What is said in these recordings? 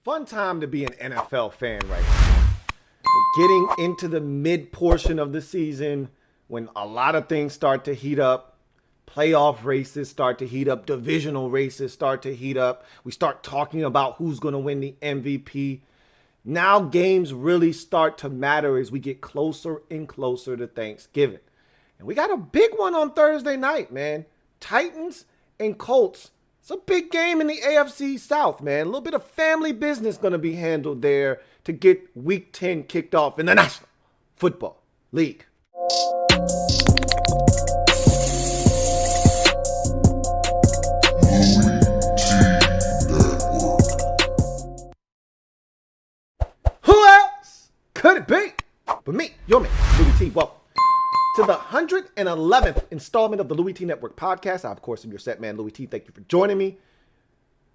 Fun time to be an NFL fan right now. We're getting into the mid portion of the season when a lot of things start to heat up. Playoff races start to heat up. Divisional races start to heat up. We start talking about who's going to win the MVP. Now games really start to matter as we get closer and closer to Thanksgiving. And we got a big one on Thursday night, man. Titans and Colts. It's a big game in the AFC South, man. A little bit of family business going to be handled there to get Week 10 kicked off in the National Football League. Who else could it be but me, your man, Louie T. Welcome to the 111th installment of the Louie T Network podcast. I, of course, am your set man, Louie T. Thank you for joining me.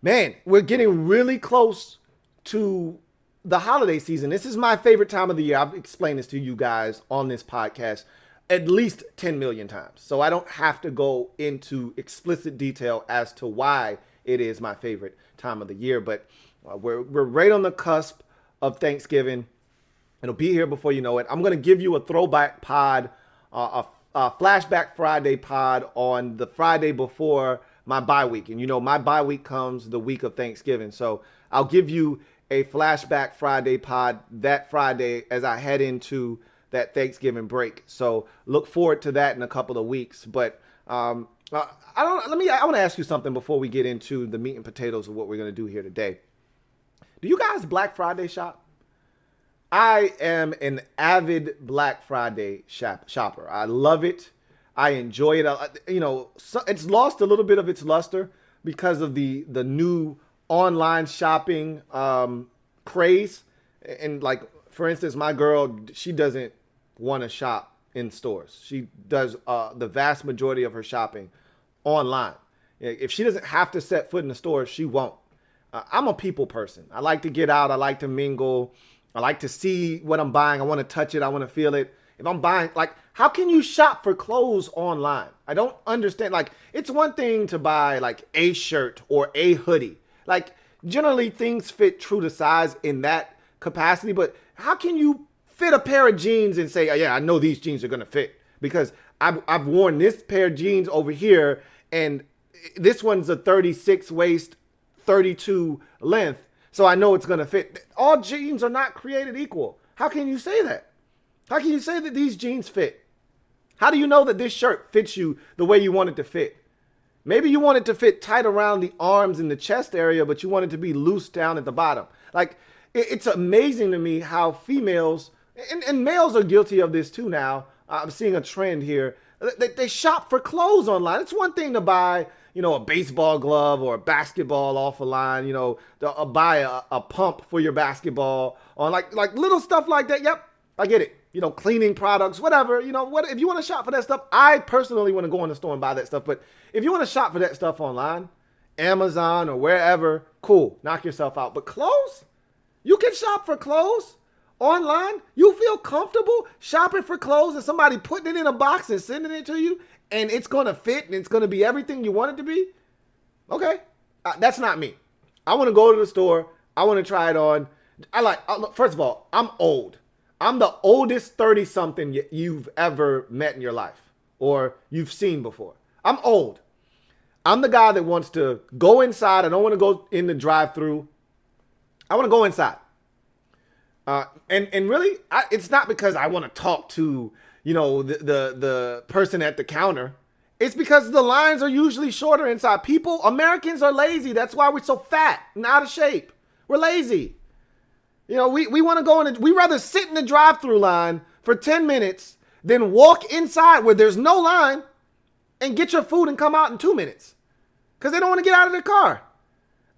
Man, we're getting really close to the holiday season. This is my favorite time of the year. I've explained this to you guys on this podcast at least 10 million times. So I don't have to go into explicit detail as to why it is my favorite time of the year. But we're right on the cusp of Thanksgiving. It'll be here before you know it. I'm going to give you a throwback pod, a flashback Friday pod on the Friday before my bye week. And you know, my bye week comes the week of Thanksgiving. So I'll give you a flashback Friday pod that Friday as I head into that Thanksgiving break. So look forward to that in a couple of weeks. But I want to ask you something before we get into the meat and potatoes of what we're going to do here today. Do you guys Black Friday shop? I am an avid Black Friday shopper. I love it. I enjoy it. It's lost a little bit of its luster because of the new online shopping craze. And like, for instance, my girl, she doesn't want to shop in stores. She does the vast majority of her shopping online. If she doesn't have to set foot in the store, she won't. I'm a people person. I like to get out. I like to mingle. I like to see what I'm buying. I want to touch it. I want to feel it. If I'm buying, like, how can you shop for clothes online? I don't understand. Like, it's one thing to buy like a shirt or a hoodie. Like, generally things fit true to size in that capacity. But how can you fit a pair of jeans and say, oh, yeah, I know these jeans are going to fit because I've worn this pair of jeans over here and this one's a 36 waist, 32 length. So I know it's going to fit. All jeans are not created equal. How can you say that? How can you say that these jeans fit? How do you know that this shirt fits you the way you want it to fit? Maybe you want it to fit tight around the arms and the chest area, but you want it to be loose down at the bottom. Like, it's amazing to me how females, and males are guilty of this too now. I'm seeing a trend here. They shop for clothes online. It's one thing to buy, a baseball glove or a basketball off a line, buy a pump for your basketball on like little stuff like that. Yep, I get it. Cleaning products, whatever, what if you want to shop for that stuff, I personally want to go in the store and buy that stuff. But if you want to shop for that stuff online, Amazon or wherever, cool, knock yourself out. But clothes, you can shop for clothes online. You feel comfortable shopping for clothes and somebody putting it in a box and sending it to you and it's going to fit and it's going to be everything you want it to be. Okay. That's not me. I want to go to the store. I want to try it on. First of all, I'm old. I'm the oldest 30-something you've ever met in your life or you've seen before. I'm old. I'm the guy that wants to go inside. I don't want to go in the drive-thru. I want to go inside. And really, it's not because I want to talk to, the person at the counter. It's because the lines are usually shorter inside. Americans are lazy. That's why we're so fat and out of shape. We're lazy. We want to go in, we rather sit in the drive-thru line for 10 minutes than walk inside where there's no line and get your food and come out in 2 minutes because they don't want to get out of their car.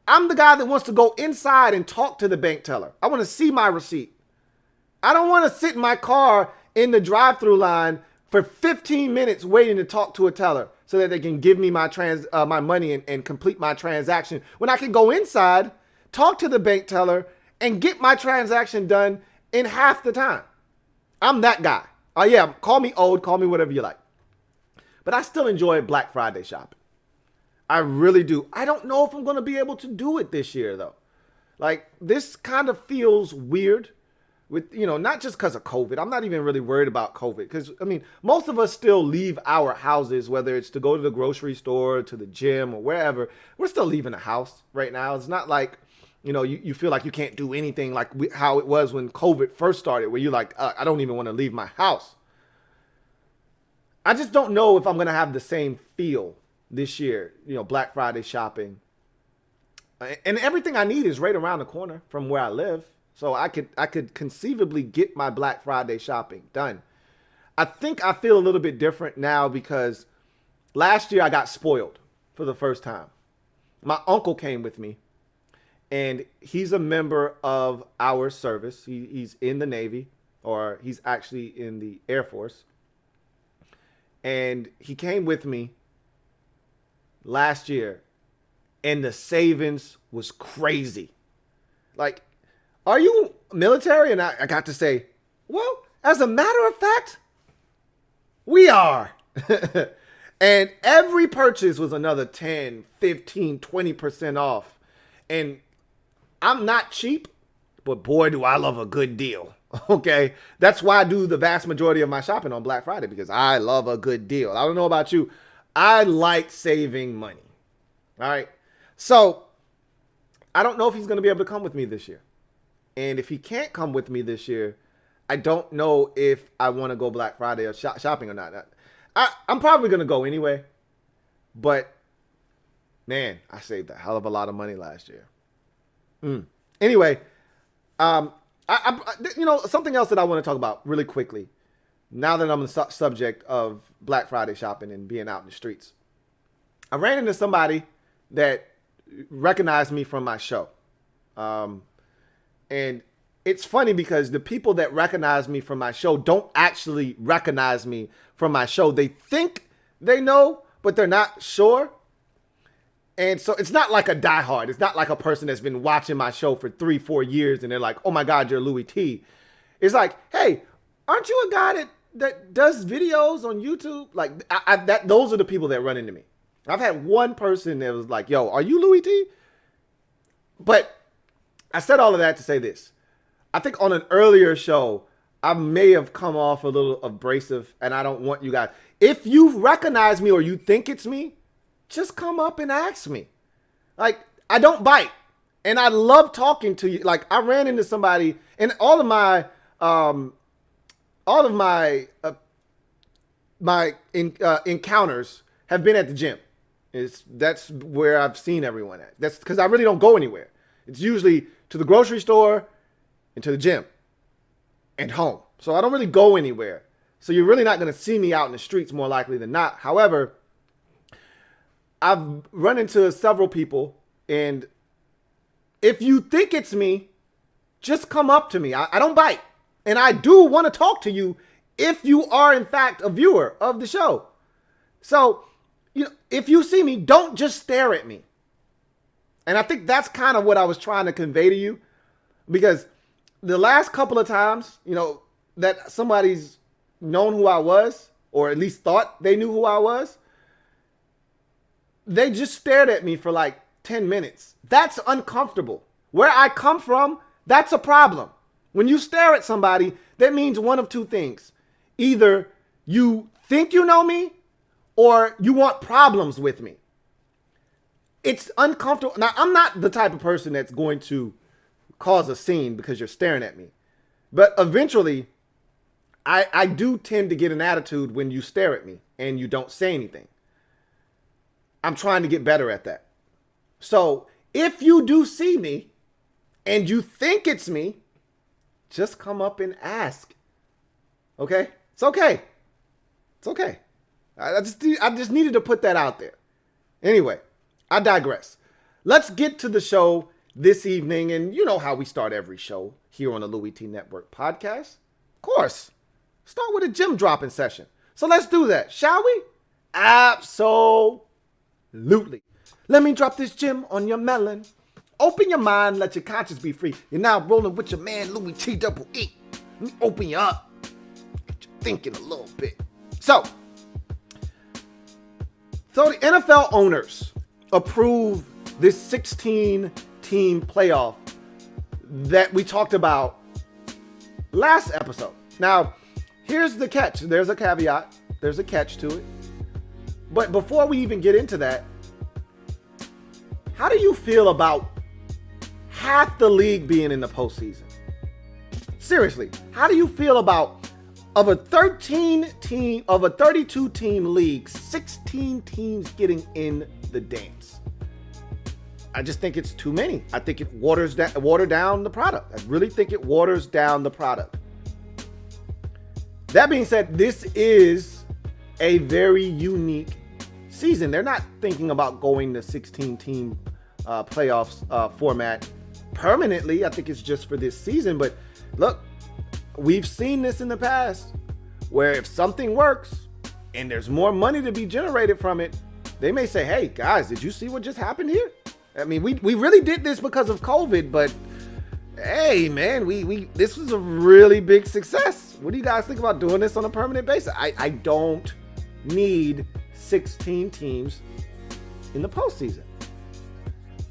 I'm the guy that wants to go inside and talk to the bank teller. I want to see my receipt. I don't want to sit in my car in the drive-thru line for 15 minutes waiting to talk to a teller so that they can give me my money and complete my transaction when I can go inside, talk to the bank teller, and get my transaction done in half the time. I'm that guy. Yeah, call me old, call me whatever you like. But I still enjoy Black Friday shopping. I really do. I don't know if I'm going to be able to do it this year, though. Like, this kind of feels weird with, not just because of COVID. I'm not even really worried about COVID because, most of us still leave our houses, whether it's to go to the grocery store, to the gym, or wherever. We're still leaving the house right now. It's not like, you feel like you can't do anything like how it was when COVID first started, where you're like, I don't even want to leave my house. I just don't know if I'm going to have the same feel this year, Black Friday shopping. And everything I need is right around the corner from where I live. So I could conceivably get my Black Friday shopping done. I think I feel a little bit different now because last year I got spoiled for the first time. My uncle came with me, and he's a member of our service. He's in the Navy, or he's actually in the Air Force. And he came with me last year, and the savings was crazy. Like, are you military? And I got to say, well, as a matter of fact, we are. And every purchase was another 10, 15, 20% off. And I'm not cheap, but boy, do I love a good deal. Okay. That's why I do the vast majority of my shopping on Black Friday, because I love a good deal. I don't know about you. I like saving money. All right. So I don't know if he's going to be able to come with me this year. And if he can't come with me this year, I don't know if I want to go Black Friday or shopping or not. I'm probably going to go anyway. But, man, I saved a hell of a lot of money last year. Anyway, something else that I want to talk about really quickly, now that I'm on the subject of Black Friday shopping and being out in the streets. I ran into somebody that recognized me from my show. And it's funny because the people that recognize me from my show don't actually recognize me from my show. They think they know, but they're not sure. And so it's not like a diehard. It's not like a person that's been watching my show for 3-4 years and they're like, oh my God, you're Louie T. It's like, hey, aren't you a guy that does videos on YouTube? Like, those are the people that run into me. I've had one person that was like, yo, are you Louie T? But I said all of that to say this. I think on an earlier show, I may have come off a little abrasive, and I don't want you guys. If you recognize me or you think it's me, just come up and ask me. Like, I don't bite, and I love talking to you. Like, I ran into somebody, and all of my encounters have been at the gym. That's where I've seen everyone at. That's because I really don't go anywhere. It's usually to the grocery store and to the gym and home. So I don't really go anywhere. So you're really not going to see me out in the streets more likely than not. However, I've run into several people, and if you think it's me, just come up to me. I don't bite. And I do want to talk to you if you are, in fact, a viewer of the show. So, if you see me, don't just stare at me. And I think that's kind of what I was trying to convey to you, because the last couple of times, that somebody's known who I was, or at least thought they knew who I was, they just stared at me for like 10 minutes. That's uncomfortable. Where I come from, that's a problem. When you stare at somebody, that means one of two things. Either you think you know me, or you want problems with me. It's uncomfortable. Now, I'm not the type of person that's going to cause a scene because you're staring at me. But eventually, I do tend to get an attitude when you stare at me and you don't say anything. I'm trying to get better at that. So if you do see me and you think it's me, just come up and ask. Okay? It's okay. It's okay. I just needed to put that out there. Anyway, I digress. Let's get to the show this evening. And you know how we start every show here on the LouieTeeNetwork podcast. Of course. Start with a gym dropping session. So let's do that, shall we? Absolutely. Let me drop this gem on your melon. Open your mind, let your conscience be free. You're now rolling with your man, Louie T double E. Let me open you up. Get you thinking a little bit. So the NFL owners approved this 16-team playoff that we talked about last episode. Now, here's the catch. There's a caveat. There's a catch to it. But before we even get into that, how do you feel about half the league being in the postseason? Seriously, how do you feel about of a 32 team league, 16 teams getting in the dance? I just think it's too many. I think it watered down the product. I really think it waters down the product. That being said, this is a very unique season. They're not thinking about going to 16 team playoffs format permanently. I think it's just for this season. But look, we've seen this in the past where if something works and there's more money to be generated from it, they may say, hey guys, did you see what just happened here? I mean, we really did this because of COVID, but hey man, this was a really big success. What do you guys think about doing this on a permanent basis? I don't need 16 teams in the postseason.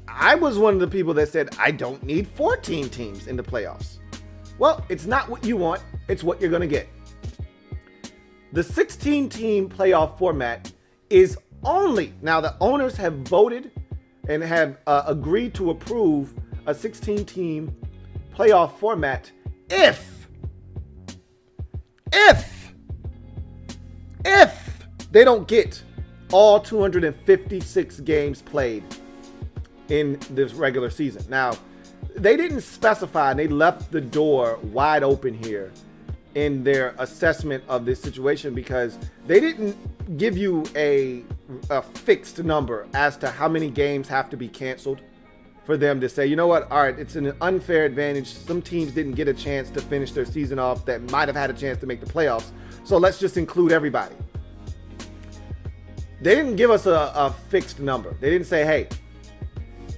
I was one of the people that said I don't need 14 teams in the playoffs. Well, it's not what you want, it's what you're gonna get. The 16 team playoff format is only, now the owners have voted and have agreed to approve a 16 team playoff format if they don't get all 256 games played in this regular season. Now, they didn't specify, and they left the door wide open here in their assessment of this situation because they didn't give you a fixed number as to how many games have to be canceled for them to say, you know what, all right, it's an unfair advantage. Some teams didn't get a chance to finish their season off that might have had a chance to make the playoffs, so let's just include everybody. They didn't give us a fixed number. They didn't say, hey,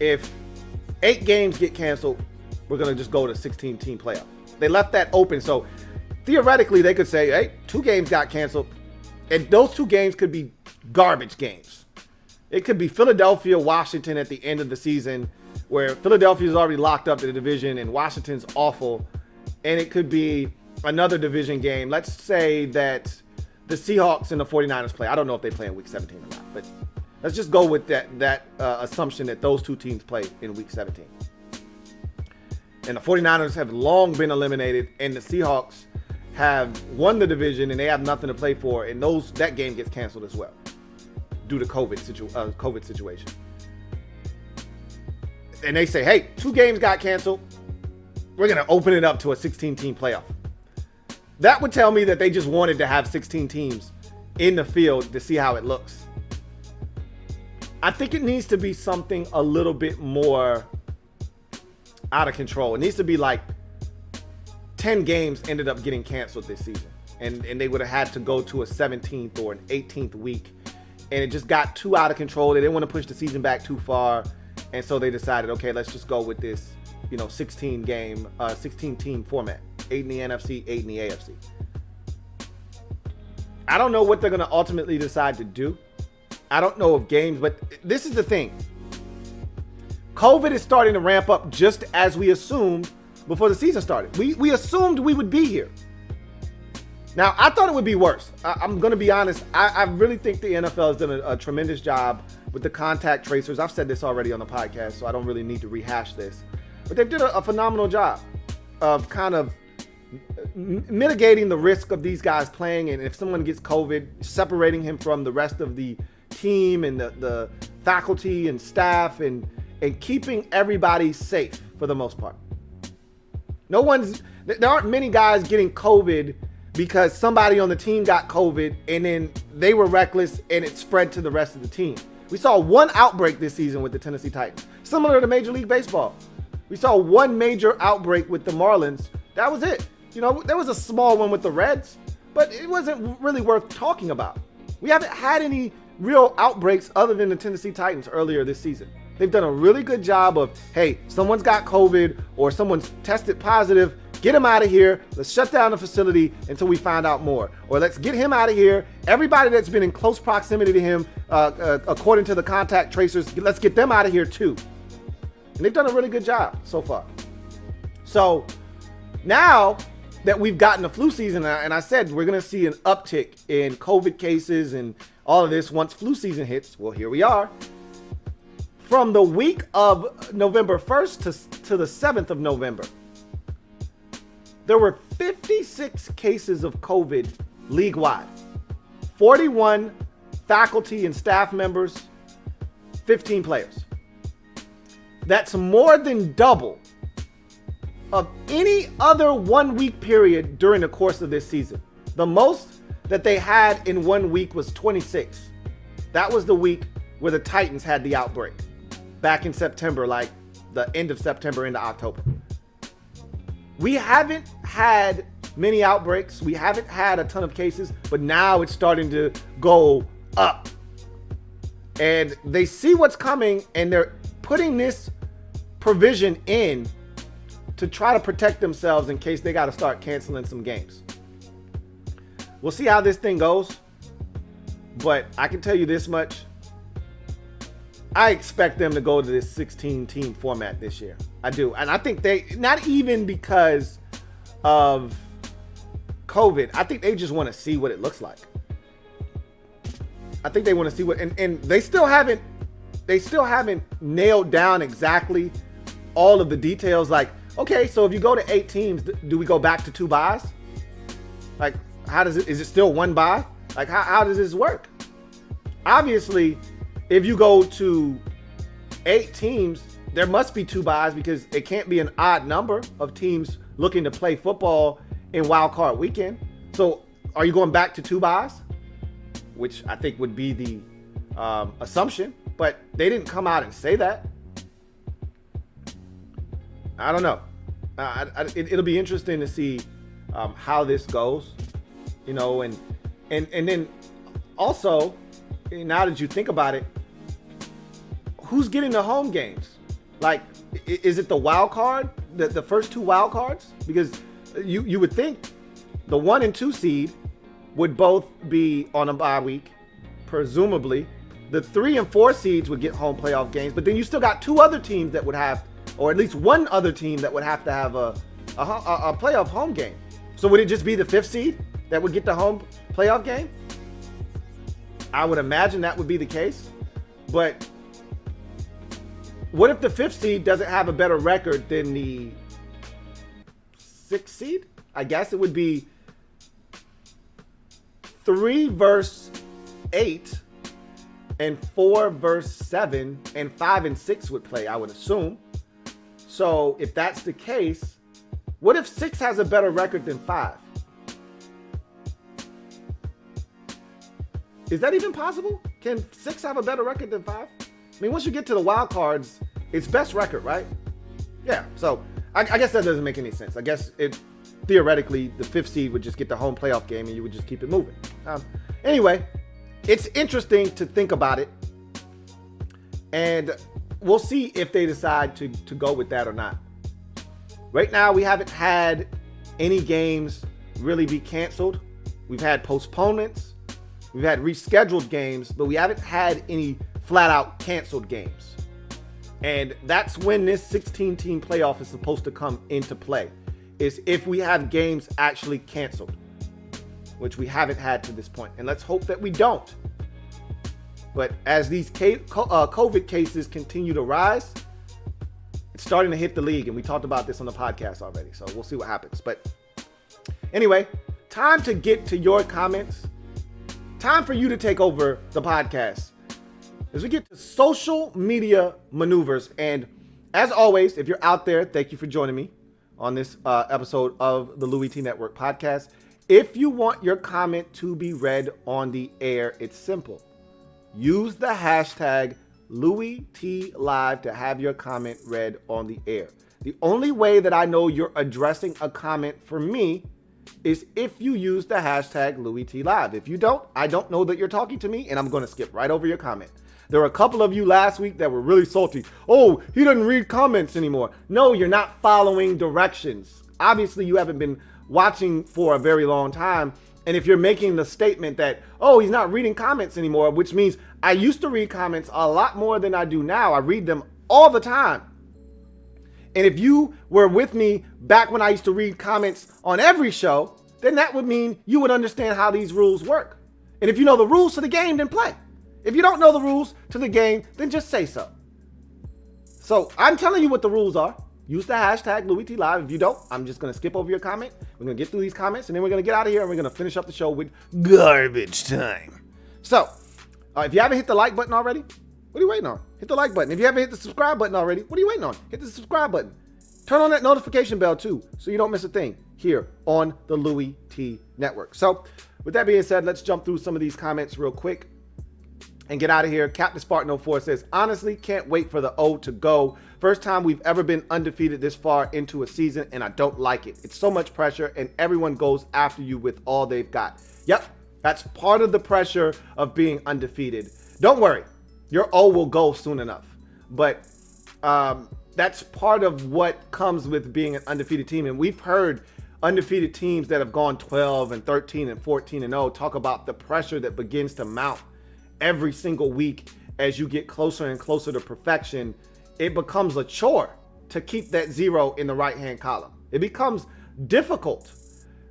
if 8 games get canceled, we're going to just go to 16 team playoff. They left that open, so theoretically they could say, hey, 2 games got canceled, and those 2 games could be garbage games. It could be Philadelphia, Washington at the end of the season where Philadelphia's already locked up in the division and Washington's awful. And it could be another division game. Let's say that the Seahawks and the 49ers play. I don't know if they play in week 17 or not, but let's just go with that assumption that those 2 teams play in week 17. And the 49ers have long been eliminated and the Seahawks have won the division and they have nothing to play for, and that game gets canceled as well due to COVID situation. And they say, hey, 2 games got canceled. We're going to open it up to a 16-team playoff. That would tell me that they just wanted to have 16 teams in the field to see how it looks. I think it needs to be something a little bit more out of control. It needs to be like 10 games ended up getting canceled this season, and they would have had to go to a 17th or an 18th week, and it just got too out of control. They didn't want to push the season back too far, and so they decided, okay, let's just go with this, 16 team format, 8 in the NFC, 8 in the AFC. I don't know what they're going to ultimately decide to do. I don't know if games, but this is the thing. COVID is starting to ramp up just as we assumed before the season started. We assumed we would be here. Now, I thought it would be worse. I'm going to be honest. I really think the NFL has done a tremendous job with the contact tracers. I've said this already on the podcast, so I don't really need to rehash this. But they've done a phenomenal job of kind of mitigating the risk of these guys playing. And if someone gets COVID, separating him from the rest of the team and the faculty and staff and keeping everybody safe for the most part. There aren't many guys getting COVID because somebody on the team got COVID and then they were reckless and it spread to the rest of the team. We saw one outbreak this season with the Tennessee Titans, similar to Major League Baseball. We saw one major outbreak with the Marlins. That was it. There was a small one with the Reds, but it wasn't really worth talking about. We haven't had any real outbreaks other than the Tennessee Titans earlier this season. They've done a really good job of, hey, someone's got COVID or someone's tested positive, get him out of here. Let's shut down the facility until we find out more. Or let's get him out of here. Everybody that's been in close proximity to him, according to the contact tracers, let's get them out of here too. And they've done a really good job so far. So now that we've gotten the flu season, and I said we're going to see an uptick in COVID cases and all of this once flu season hits. Well, here we are. From the week of November 1st to the 7th of November, there were 56 cases of COVID league-wide. 41 faculty and staff members, 15 players. That's more than double of any other 1 week period during the course of this season. The most that they had in 1 week was 26. That was the week where the Titans had the outbreak back in September, like the end of September into October. We haven't had many outbreaks. We haven't had a ton of cases, but now it's starting to go up. And they see what's coming, and they're putting this provision in to try to protect themselves in case they got to start canceling some games. We'll see how this thing goes, but I can tell you this much. I expect them to go to this 16-team format this year. I do. And I think they, not even because of COVID, I think they just want to see what it looks like. I think they want to see what, and they still haven't nailed down exactly all of the details. Like, okay, so if you go to 8 teams, do we go back to 2 buys? Like, how does it, is it still 1 buy? Like, how does this work? Obviously, if you go to 8 teams, there must be 2 buys because it can't be an odd number of teams looking to play football in wild card weekend. So are you going back to 2 buys? Which I think would be the assumption, but they didn't come out and say that. I don't know. It'll be interesting to see how this goes, you know, and then also, now that you think about it, who's getting the home games? Like, is it the wild card, the first 2 wild cards? Because you would think the 1 and 2 seed would both be on a bye week, presumably. The 3 and 4 seeds would get home playoff games, but then you still got 2 other teams that would have, or at least 1 other team that would have to have a playoff home game. So would it just be the 5th seed that would get the home playoff game? I would imagine that would be the case. But what if the 5th seed doesn't have a better record than the 6th seed? I guess it would be 3 versus 8 and 4 versus 7 and 5 and 6 would play, I would assume. So if that's the case, what if 6 has a better record than 5? Is that even possible? Can 6 have a better record than 5? I mean, once you get to the wild cards, it's best record, right? Yeah, so I guess that doesn't make any sense. I guess theoretically, the 5th seed would just get the home playoff game and you would just keep it moving. Anyway, it's interesting to think about it. And we'll see if they decide to go with that or not. Right now, we haven't had any games really be canceled. We've had postponements. We've had rescheduled games, but we haven't had any flat out canceled games. And that's when this 16-team playoff is supposed to come into play, is if we have games actually canceled, which we haven't had to this point. And let's hope that we don't. But as these COVID cases continue to rise, it's starting to hit the league. And we talked about this on the podcast already. So we'll see what happens. But anyway, time to get to your comments. Time for you to take over the podcast as we get to social media maneuvers. And as always, if you're out there, thank you for joining me on this episode of the Louie T Network podcast. If you want your comment to be read on the air, it's simple. Use the hashtag LouieTLive to have your comment read on the air. The only way that I know you're addressing a comment for me is if you use the hashtag LouieTLive. If you don't, I don't know that you're talking to me, and I'm going to skip right over your comment. There were a couple of you last week that were really salty. Oh, he doesn't read comments anymore. No, you're not following directions. Obviously, you haven't been watching for a very long time. And if you're making the statement that, oh, he's not reading comments anymore, which means I used to read comments a lot more than I do now. I read them all the time. And if you were with me back when I used to read comments on every show, then that would mean you would understand how these rules work. And if you know the rules to the game, then play. If you don't know the rules to the game, then just say so. So I'm telling you what the rules are. Use the hashtag LouieTLive. If you don't, I'm just going to skip over your comment. We're going to get through these comments, and then we're going to get out of here, and we're going to finish up the show with garbage time. So if you haven't hit the like button already, what are you waiting on? Hit the like button. If you haven't hit the subscribe button already, what are you waiting on? Hit the subscribe button. Turn on that notification bell too, so you don't miss a thing here on the Louie T Network. So with that being said, let's jump through some of these comments real quick and get out of here. Captain Spartan 04 says, honestly, can't wait for the O to go. First time we've ever been undefeated this far into a season, and I don't like it. It's so much pressure, and everyone goes after you with all they've got. Yep, that's part of the pressure of being undefeated. Don't worry, your O will go soon enough. But that's part of what comes with being an undefeated team. And we've heard undefeated teams that have gone 12 and 13 and 14 and 0 talk about the pressure that begins to mount every single week as you get closer and closer to perfection. It becomes a chore to keep that 0 in the right-hand column. It becomes difficult.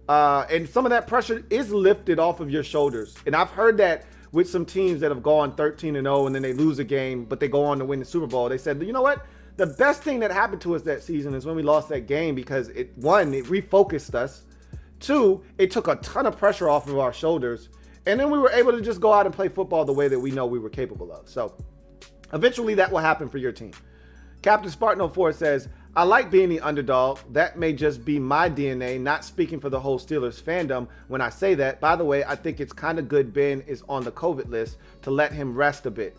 And some of that pressure is lifted off of your shoulders. And I've heard that with some teams that have gone 13 and 0 and then they lose a game, but they go on to win the Super Bowl. They said, you know what? The best thing that happened to us that season is when we lost that game, because it refocused us. 2, it took a ton of pressure off of our shoulders. And then we were able to just go out and play football the way that we know we were capable of. So eventually that will happen for your team. Captain Spartan 04 says, I like being the underdog. That may just be my DNA, not speaking for the whole Steelers fandom when I say that. By the way, I think it's kind of good Ben is on the COVID list to let him rest a bit.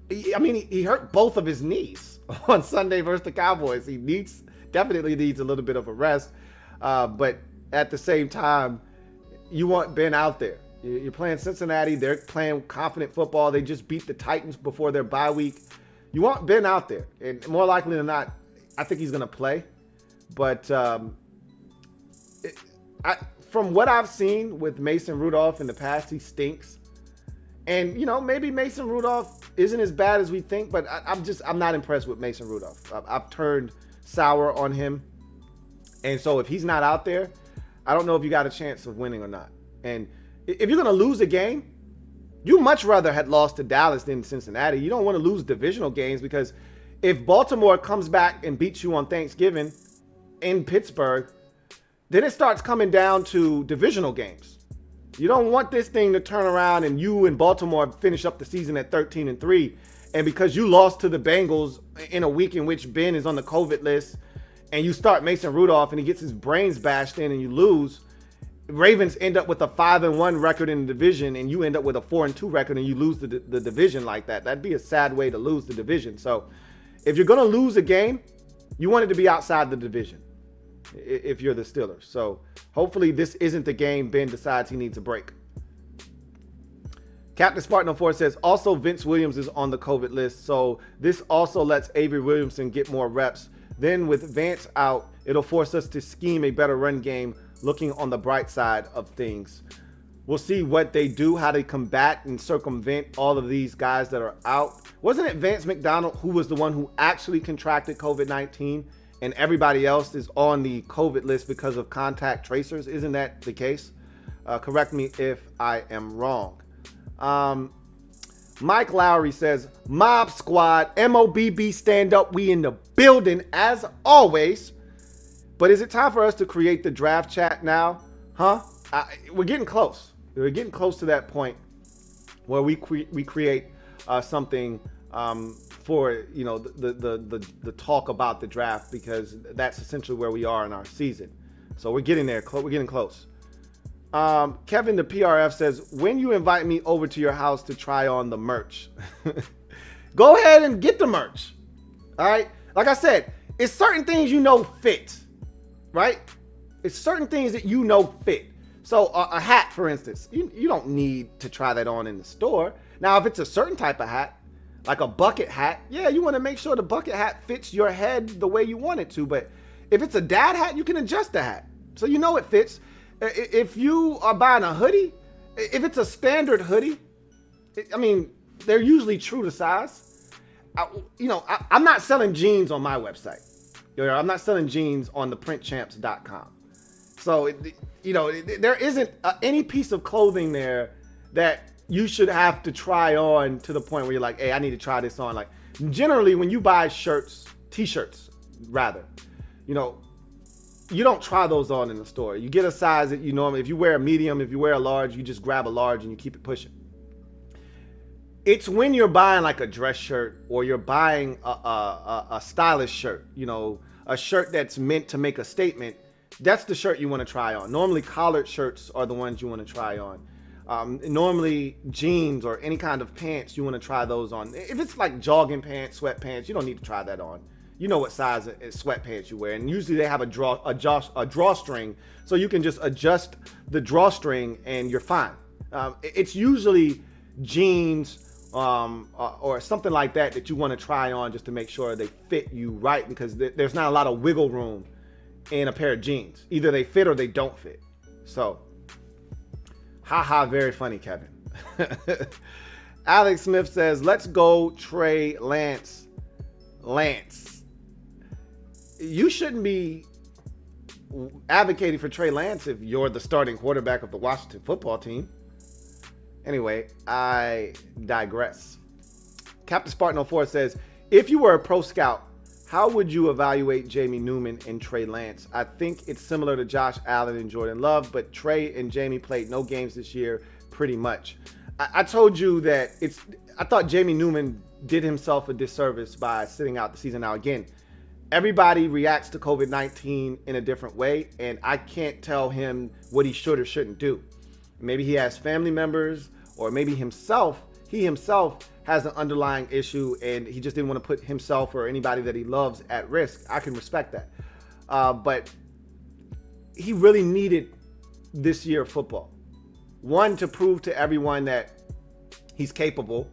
He hurt both of his knees on Sunday versus the Cowboys. He definitely needs a little bit of a rest. But at the same time, you want Ben out there. You're playing Cincinnati. They're playing confident football. They just beat the Titans before their bye week. You want Ben out there. And more likely than not, I think he's going to play. But from what I've seen with Mason Rudolph in the past, he stinks. And, maybe Mason Rudolph isn't as bad as we think, but I'm not impressed with Mason Rudolph. I've turned sour on him. And so if he's not out there, I don't know if you got a chance of winning or not. And if you're going to lose a game, you much rather had lost to Dallas than Cincinnati. You don't want to lose divisional games, because if Baltimore comes back and beats you on Thanksgiving in Pittsburgh, then it starts coming down to divisional games. You don't want this thing to turn around and you and Baltimore finish up the season at 13-3. And because you lost to the Bengals in a week in which Ben is on the COVID list, and you start Mason Rudolph and he gets his brains bashed in and you lose, Ravens end up with a 5-1 record in the division, and you end up with a 4-2 record and you lose the division like that. That'd be a sad way to lose the division. So if you're going to lose a game, you want it to be outside the division if you're the Steelers. So hopefully this isn't the game Ben decides he needs a break. Captain Spartan 04 says, also Vince Williams is on the COVID list, so this also lets Avery Williamson get more reps. Then with Vance out, it'll force us to scheme a better run game, looking on the bright side of things. We'll see what they do, how they combat and circumvent all of these guys that are out. Wasn't it Vance McDonald who was the one who actually contracted COVID-19, and everybody else is on the COVID list because of contact tracers? Isn't that the case? Correct me if I am wrong. Mike Lowry says, Mob Squad, MOBB, stand up. We in the building as always. But is it time for us to create the draft chat now? Huh? We're getting close. We're getting close to that point where we create something for the talk about the draft, because that's essentially where we are in our season. So we're getting there. We're getting close. Kevin the PRF says, when you invite me over to your house to try on the merch, go ahead and get the merch. All right. Like I said, it's certain things fit, right? It's certain things that fit. So a hat, for instance, you don't need to try that on in the store. Now, if it's a certain type of hat, like a bucket hat, yeah, you want to make sure the bucket hat fits your head the way you want it to. But if it's a dad hat, you can adjust the hat so it fits. If you are buying a hoodie, if it's a standard hoodie, they're usually true to size. I'm not selling jeans on my website. I'm not selling jeans on theprintchamps.com. So, there isn't any piece of clothing there that you should have to try on to the point where you're like, hey, I need to try this on. Like, generally, when you buy t-shirts, rather, you don't try those on in the store. You get a size that you normally, if you wear a medium, if you wear a large, you just grab a large and you keep it pushing. It's when you're buying like a dress shirt or you're buying a stylish shirt, a shirt that's meant to make a statement. That's the shirt you want to try on. Normally collared shirts are the ones you want to try on. Normally jeans or any kind of pants, you want to try those on. If it's like jogging pants, sweatpants, you don't need to try that on. You know what size of sweatpants you wear. And usually they have a drawstring, so you can just adjust the drawstring and you're fine. It's usually jeans or something like that you want to try on just to make sure they fit you right, because there's not a lot of wiggle room in a pair of jeans. Either they fit or they don't fit. So, haha, very funny, Kevin. Alex Smith says, let's go Trey Lance. Lance, you shouldn't be advocating for Trey Lance if you're the starting quarterback of the Washington football team. Anyway, I digress. Captain Spartan 04 says, if you were a pro scout, how would you evaluate Jamie Newman and Trey Lance? I think it's similar to Josh Allen and Jordan Love, but Trey and Jamie played no games this year pretty much. I told you that I thought Jamie Newman did himself a disservice by sitting out the season. Now, again, everybody reacts to COVID-19 in a different way, and I can't tell him what he should or shouldn't do. Maybe he has family members, or maybe he himself has an underlying issue and he just didn't want to put himself or anybody that he loves at risk. I can respect that. But he really needed this year of football. One, to prove to everyone that he's capable,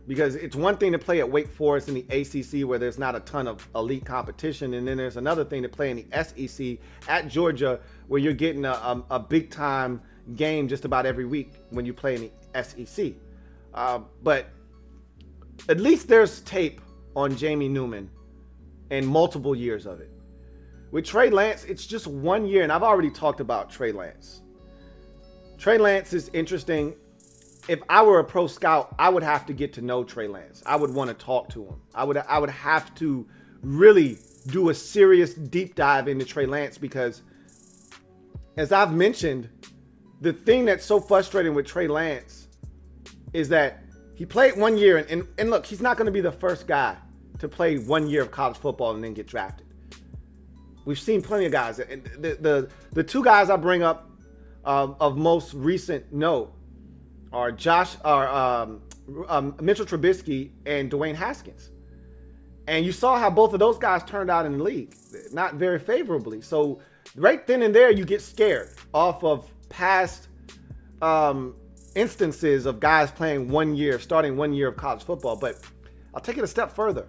because it's one thing to play at Wake Forest in the ACC where there's not a ton of elite competition. And then there's another thing to play in the SEC at Georgia where you're getting a big time game just about every week when you play in the SEC. But at least there's tape on Jamie Newman and multiple years of it. With Trey Lance, it's just 1 year, and I've already talked about Trey Lance. Trey Lance is interesting. If I were a pro scout, I would have to get to know Trey Lance. I would want to talk to him. I would have to really do a serious deep dive into Trey Lance, because as I've mentioned, the thing that's so frustrating with Trey Lance is that he played 1 year, and look, he's not going to be the first guy to play 1 year of college football and then get drafted. We've seen plenty of guys. The two guys I bring up of most recent note are Mitchell Trubisky and Dwayne Haskins. And you saw how both of those guys turned out in the league, not very favorably. So right then and there, you get scared off of past instances of guys playing 1 year, starting 1 year of college football. But I'll take it a step further.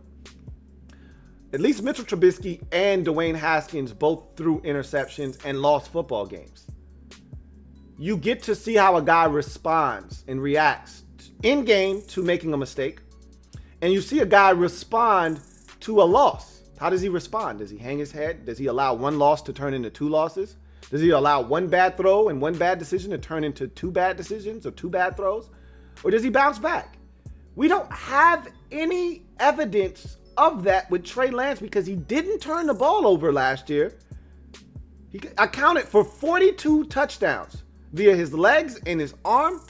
At least Mitchell Trubisky and Dwayne Haskins both threw interceptions and lost football games. You get to see how a guy responds and reacts in game to making a mistake. And you see a guy respond to a loss. How does he respond? Does he hang his head? Does he allow one loss to turn into two losses? Does he allow one bad throw and one bad decision to turn into two bad decisions or two bad throws? Or does he bounce back? We don't have any evidence of that with Trey Lance, because he didn't turn the ball over last year. He accounted for 42 touchdowns via his legs and his arm,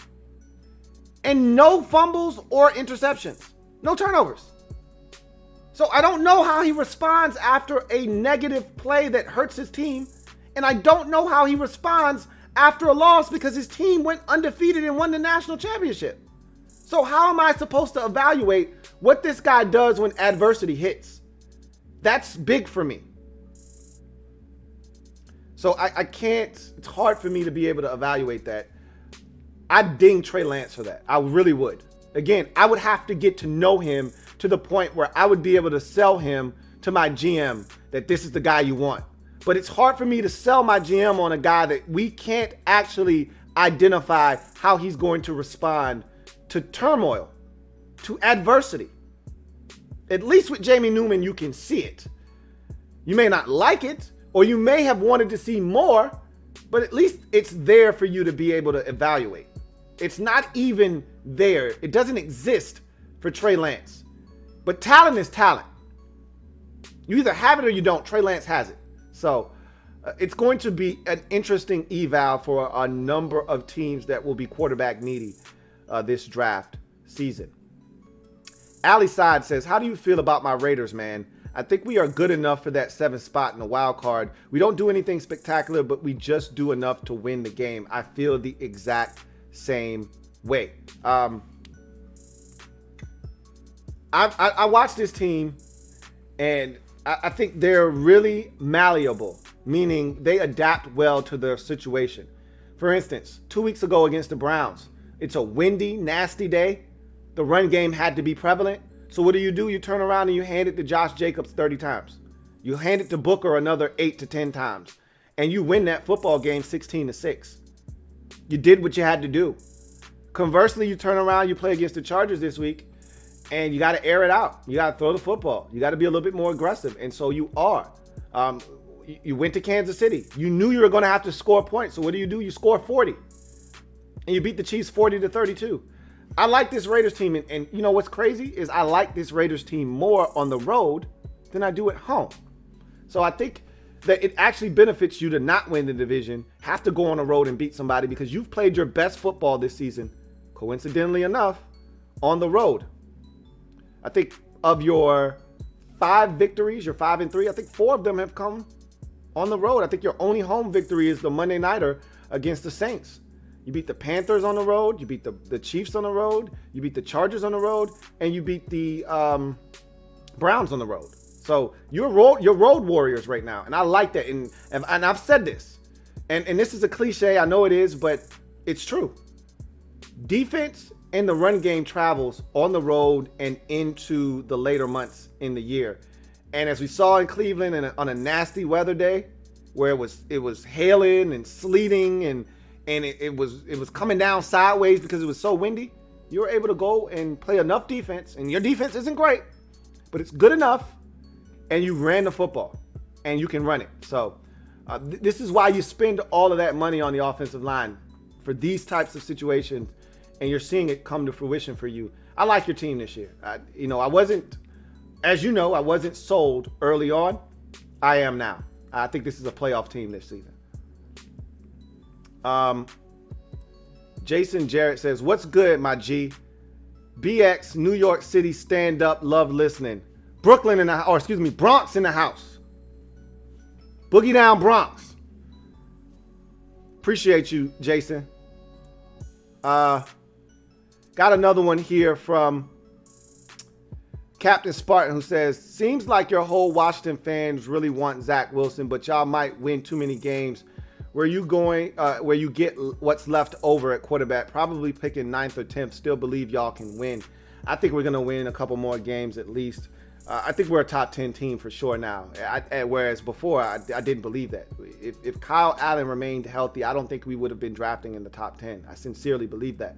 and no fumbles or interceptions, no turnovers. So I don't know how he responds after a negative play that hurts his team. And I don't know how he responds after a loss because his team went undefeated and won the national championship. So how am I supposed to evaluate what this guy does when adversity hits? That's big for me. So I can't, it's hard for me to be able to evaluate that. I'd ding Trey Lance for that. I really would. Again, I would have to get to know him to the point where I would be able to sell him to my GM that this is the guy you want. But it's hard for me to sell my GM on a guy that we can't actually identify how he's going to respond to turmoil, to adversity. At least with Jamie Newman, you can see it. You may not like it, or you may have wanted to see more, but at least it's there for you to be able to evaluate. It's not even there. It doesn't exist for Trey Lance. But talent is talent. You either have it or you don't. Trey Lance has it. So it's going to be an interesting eval for a number of teams that will be quarterback needy this draft season. Ali Side says, how do you feel about my Raiders, man? I think we are good enough for that 7th spot in the wild card. We don't do anything spectacular, but we just do enough to win the game. I feel the exact same way. I watched this team, and I think they're really malleable, meaning they adapt well to their situation. For instance, 2 weeks ago against the Browns, it's a windy, nasty day. The run game had to be prevalent. So what do? You turn around and you hand it to Josh Jacobs 30 times. You hand it to Booker another 8 to 10 times. And you win that football game 16-6. You did what you had to do. Conversely, you turn around, you play against the Chargers this week, and you got to air it out. You got to throw the football. You got to be a little bit more aggressive. And so you are. You went to Kansas City. You knew you were going to have to score points. So what do? You score 40. And you beat the Chiefs 40-32. I like this Raiders team. And you know what's crazy is I like this Raiders team more on the road than I do at home. So I think that it actually benefits you to not win the division, have to go on the road and beat somebody because you've played your best football this season, coincidentally enough, on the road. I think of your 5 victories, you're 5-3. I think 4 of them have come on the road. I think your only home victory is the Monday nighter against the Saints. You beat the Panthers on the road. You beat the Chiefs on the road. You beat the Chargers on the road. And you beat the Browns on the road. So you're road warriors right now. And I like that. And I've said this. And this is a cliche. I know it is, but it's true. Defense and the run game travels on the road and into the later months in the year. And as we saw in Cleveland on a nasty weather day where it was hailing and sleeting and it was coming down sideways because it was so windy, you were able to go and play enough defense. And your defense isn't great, but it's good enough. And you ran the football and you can run it. So this is why you spend all of that money on the offensive line for these types of situations. And you're seeing it come to fruition for you. I like your team this year. I wasn't sold early on. I am now. I think this is a playoff team this season. Jason Jarrett says, what's good, my G? BX, New York City, stand up, love listening. Bronx in the house. Boogie down Bronx. Appreciate you, Jason. Got another one here from Captain Spartan who says, seems like your whole Washington fans really want Zach Wilson, but y'all might win too many games. Where you get what's left over at quarterback, probably picking 9th or 10th, still believe y'all can win. I think we're going to win a couple more games at least. I think we're a top 10 team for sure now. Whereas before, I didn't believe that. If Kyle Allen remained healthy, I don't think we would have been drafting in the top 10. I sincerely believe that.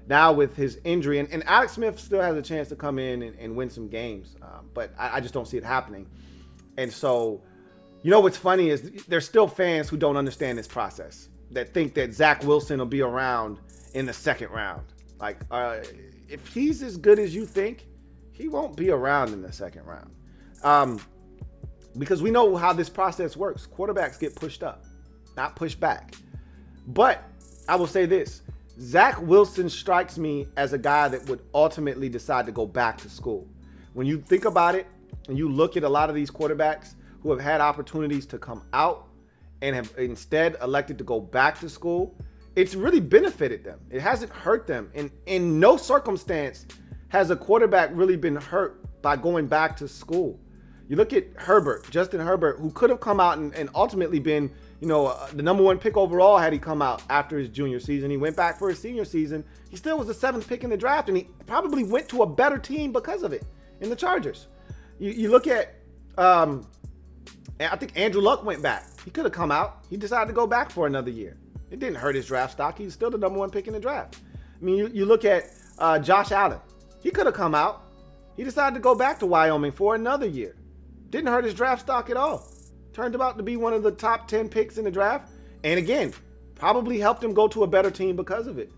Now with his injury, and Alex Smith still has a chance to come in and win some games, but I just don't see it happening. And so, you know what's funny is there's still fans who don't understand this process, that think that Zach Wilson will be around in the 2nd round. Like, if he's as good as you think, he won't be around in the 2nd round. Because we know how this process works. Quarterbacks get pushed up, not pushed back. But I will say this. Zach Wilson strikes me as a guy that would ultimately decide to go back to school. When you think about it and you look at a lot of these quarterbacks who have had opportunities to come out and have instead elected to go back to school, it's really benefited them. It hasn't hurt them. In no circumstance has a quarterback really been hurt by going back to school. You look at Justin Herbert, who could have come out and ultimately been, the number 1 pick overall had he come out after his junior season. He went back for his senior season. He still was the 7th pick in the draft, and he probably went to a better team because of it in the Chargers. You look at, I think Andrew Luck went back. He could have come out. He decided to go back for another year. It didn't hurt his draft stock. He's still the number 1 pick in the draft. I mean, you look at Josh Allen. He could have come out. He decided to go back to Wyoming for another year. Didn't hurt his draft stock at all. Turned out to be one of the top 10 picks in the draft. And again, probably helped him go to a better team because of it.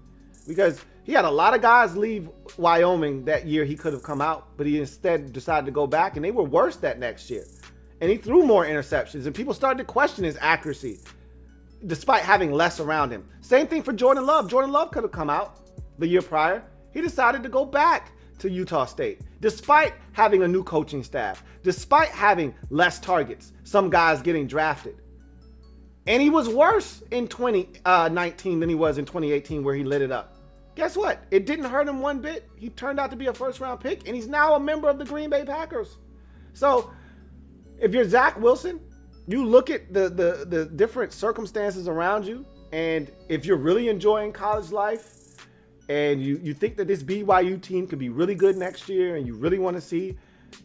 Because he had a lot of guys leave Wyoming that year he could have come out, but he instead decided to go back, and they were worse that next year. And he threw more interceptions, and people started to question his accuracy despite having less around him. Same thing for Jordan Love. Jordan Love could have come out the year prior. He decided to go back to Utah State, despite having a new coaching staff, despite having less targets, some guys getting drafted. And he was worse in 2019 than he was in 2018, where he lit it up. Guess what? It didn't hurt him one bit. He turned out to be a first-round pick, and he's now a member of the Green Bay Packers. So if you're Zach Wilson, you look at the different circumstances around you, and if you're really enjoying college life, and you think that this BYU team could be really good next year, and you really want to see,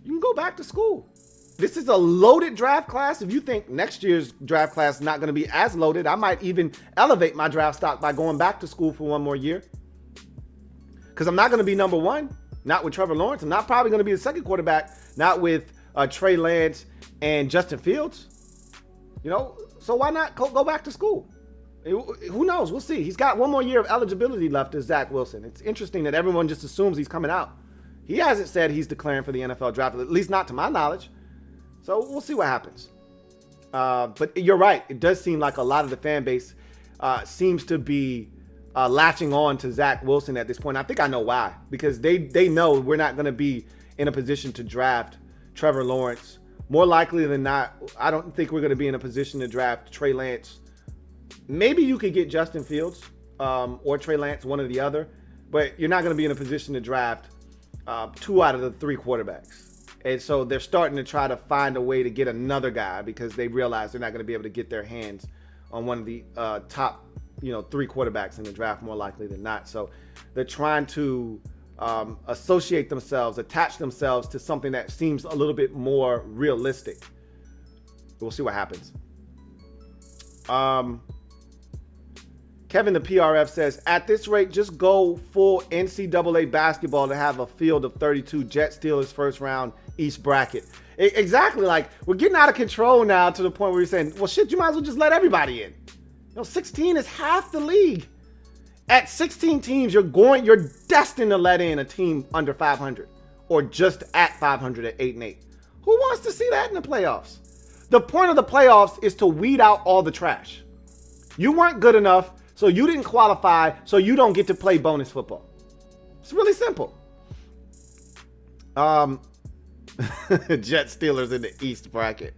you can go back to school. This is a loaded draft class. If you think next year's draft class is not going to be as loaded, I might even elevate my draft stock by going back to school for one more year. Because I'm not going to be number one, not with Trevor Lawrence. I'm not probably going to be the second quarterback, not with Trey Lance and Justin Fields. So why not go back to school? Who knows? We'll see. He's got one more year of eligibility left as Zach Wilson. It's interesting that everyone just assumes he's coming out. He hasn't said he's declaring for the NFL draft, at least not to my knowledge. So we'll see what happens. But you're right. It does seem like a lot of the fan base seems to be latching on to Zach Wilson at this point. I think I know why. Because they know we're not going to be in a position to draft Trevor Lawrence. More likely than not, I don't think we're going to be in a position to draft Trey Lance. Maybe you could get Justin Fields or Trey Lance, one or the other. But you're not going to be in a position to draft 2 out of the 3 quarterbacks. And so they're starting to try to find a way to get another guy because they realize they're not going to be able to get their hands on one of the top 3 quarterbacks in the draft, more likely than not. So they're trying to associate themselves, attach themselves to something that seems a little bit more realistic. We'll see what happens. Kevin the PRF says, at this rate, just go full NCAA basketball to have a field of 32. Jet Steelers first round East bracket. Exactly. Like, we're getting out of control now to the point where you're saying, well, shit, you might as well just let everybody in. 16 is half the league. At 16 teams, you're destined to let in a team under 500 or just at 500 at 8-8. Who wants to see that in the playoffs? The point of the playoffs is to weed out all the trash. You weren't good enough, so you didn't qualify, so you don't get to play bonus football. It's really simple. Jet Steelers in the East bracket.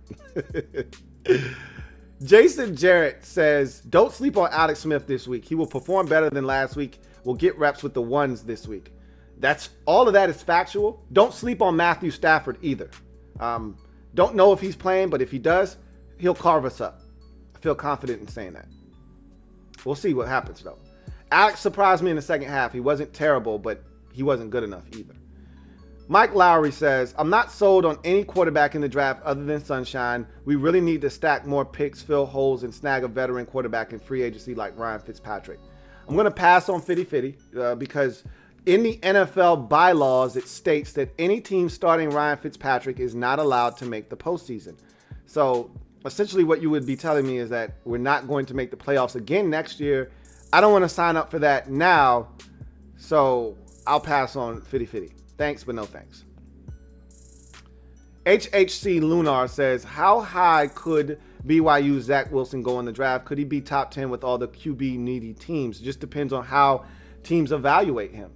Jason Jarrett says, don't sleep on Alex Smith this week. He will perform better than last week. We'll get reps with the ones this week. All of that is factual. Don't sleep on Matthew Stafford either. Don't know if he's playing, but if he does, he'll carve us up. I feel confident in saying that. We'll see what happens, though. Alex surprised me in the second half. He wasn't terrible, but he wasn't good enough either. Mike Lowry says, I'm not sold on any quarterback in the draft other than Sunshine. We really need to stack more picks, fill holes, and snag a veteran quarterback in free agency like Ryan Fitzpatrick. I'm going to pass on Fitty Fitty because in the NFL bylaws, it states that any team starting Ryan Fitzpatrick is not allowed to make the postseason. So essentially what you would be telling me is that we're not going to make the playoffs again next year. I don't want to sign up for that now, so I'll pass on Fitty Fitty. Thanks, but no thanks. HHC Lunar says, how high could BYU Zach Wilson go in the draft? Could he be top 10 with all the QB needy teams? It just depends on how teams evaluate him.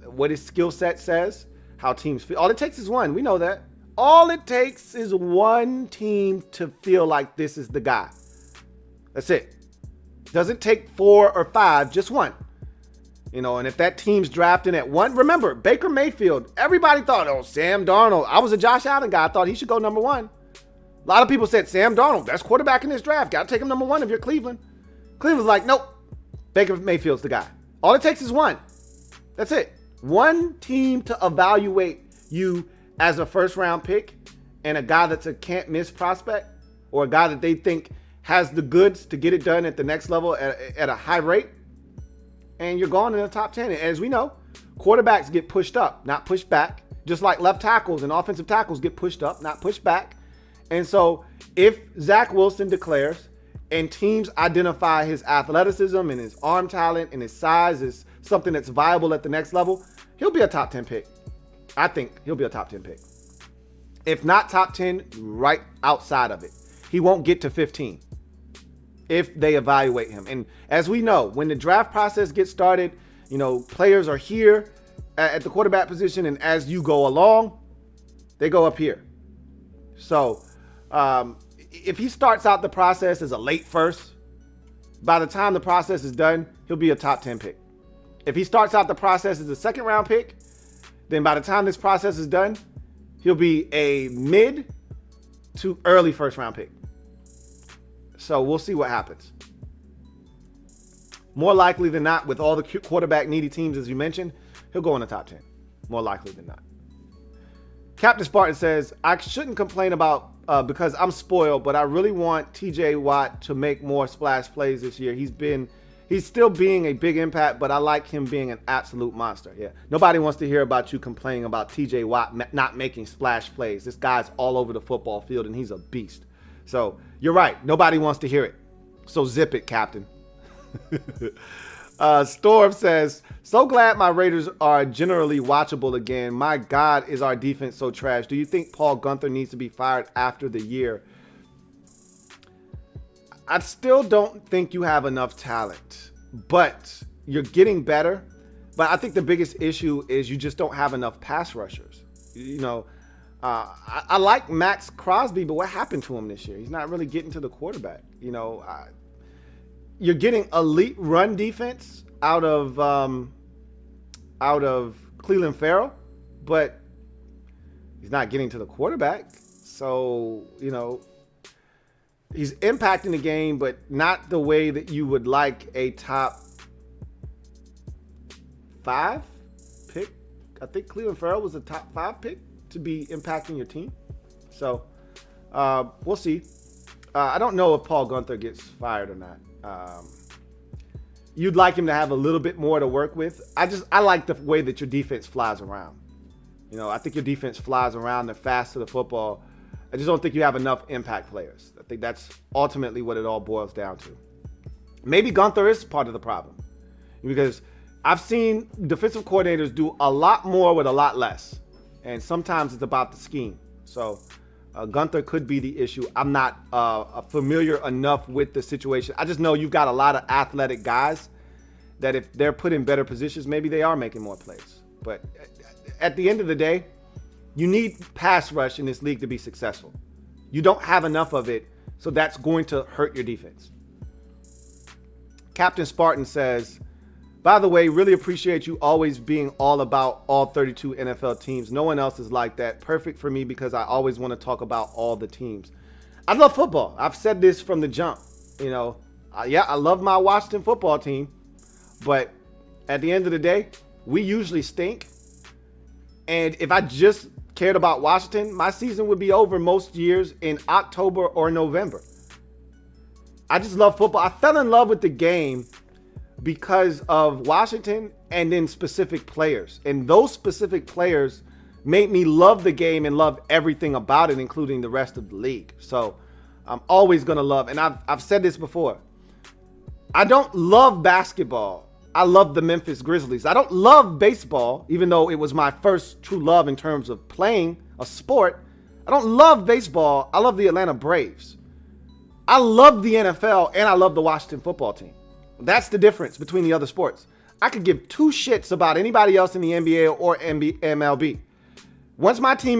What his skill set says, how teams feel. All it takes is one. We know that. All it takes is one team to feel like this is the guy. That's it. Doesn't take 4 or 5, just one. And if that team's drafting at 1, remember, Baker Mayfield, everybody thought, Sam Darnold. I was a Josh Allen guy. I thought he should go number 1. A lot of people said, Sam Darnold, best quarterback in this draft. Got to take him number 1 if you're Cleveland. Cleveland's like, nope, Baker Mayfield's the guy. All it takes is one. That's it. One team to evaluate you as a first-round pick and a guy that's a can't-miss prospect or a guy that they think has the goods to get it done at the next level at a high rate. And you're gone in the top 10. And as we know, quarterbacks get pushed up, not pushed back. just like left tackles and offensive tackles get pushed up, not pushed back. And so if Zach Wilson declares and teams identify his athleticism and his arm talent and his size as something that's viable at the next level, he'll be a top 10 pick. I think he'll be a top 10 pick. If not top 10, right outside of it. He won't get to 15 if they evaluate him. And as we know, when the draft process gets started, players are here at the quarterback position, and as you go along, they go up here. So if he starts out the process as a late first, by the time the process is done, he'll be a top 10 pick. If he starts out the process as a second round pick, then by the time this process is done, he'll be a mid to early first round pick. So we'll see what happens. More likely than not, with all the quarterback needy teams, as you mentioned, he'll go in the top 10. More likely than not. Captain Spartan says, I shouldn't complain about because I'm spoiled, but I really want TJ Watt to make more splash plays this year. He's still being a big impact, but I like him being an absolute monster. Yeah. Nobody wants to hear about you complaining about TJ Watt not making splash plays. This guy's all over the football field, and he's a beast. So you're right. Nobody wants to hear it. So zip it, Captain. Storm says, so glad my Raiders are generally watchable again. My God, is our defense so trash. Do you think Paul Guenther needs to be fired after the year? I still don't think you have enough talent, but you're getting better. But I think the biggest issue is you just don't have enough pass rushers. I like Max Crosby, but what happened to him this year? He's not really getting to the quarterback. You're getting elite run defense out of Cleveland Farrell, but he's not getting to the quarterback. So, he's impacting the game, but not the way that you would like a top 5 pick. I think Cleveland Farrell was a top 5 pick to be impacting your team. So we'll see. I don't know if Paul Guenther gets fired or not. You'd like him to have a little bit more to work with. I like the way that your defense flies around. I think your defense flies around. They're fast to the football. I just don't think you have enough impact players. I think that's ultimately what it all boils down to. Maybe Guenther is part of the problem, because I've seen defensive coordinators do a lot more with a lot less, and sometimes it's about the scheme. So Guenther could be the issue. I'm not familiar enough with the situation. I just know you've got a lot of athletic guys that if they're put in better positions, maybe they are making more plays. But at the end of the day, you need pass rush in this league to be successful. You don't have enough of it, so that's going to hurt your defense. Captain Spartan says, by the way, really appreciate you always being all about all 32 NFL teams. No one else is like that. Perfect for me because I always want to talk about all the teams. I love football. I've said this from the jump. I love my Washington football team, but at the end of the day, we usually stink. And if I just cared about Washington, my season would be over most years in October or November. I just love football. I fell in love with the game because of Washington and then specific players. And those specific players made me love the game and love everything about it, including the rest of the league. So I'm always going to love, and I've said this before, I don't love basketball. I love the Memphis Grizzlies. I don't love baseball, even though it was my first true love in terms of playing a sport. I don't love baseball. I love the Atlanta Braves. I love the NFL, and I love the Washington football team. That's the difference between the other sports. I could give two shits about anybody else in the NBA or MLB. Once my team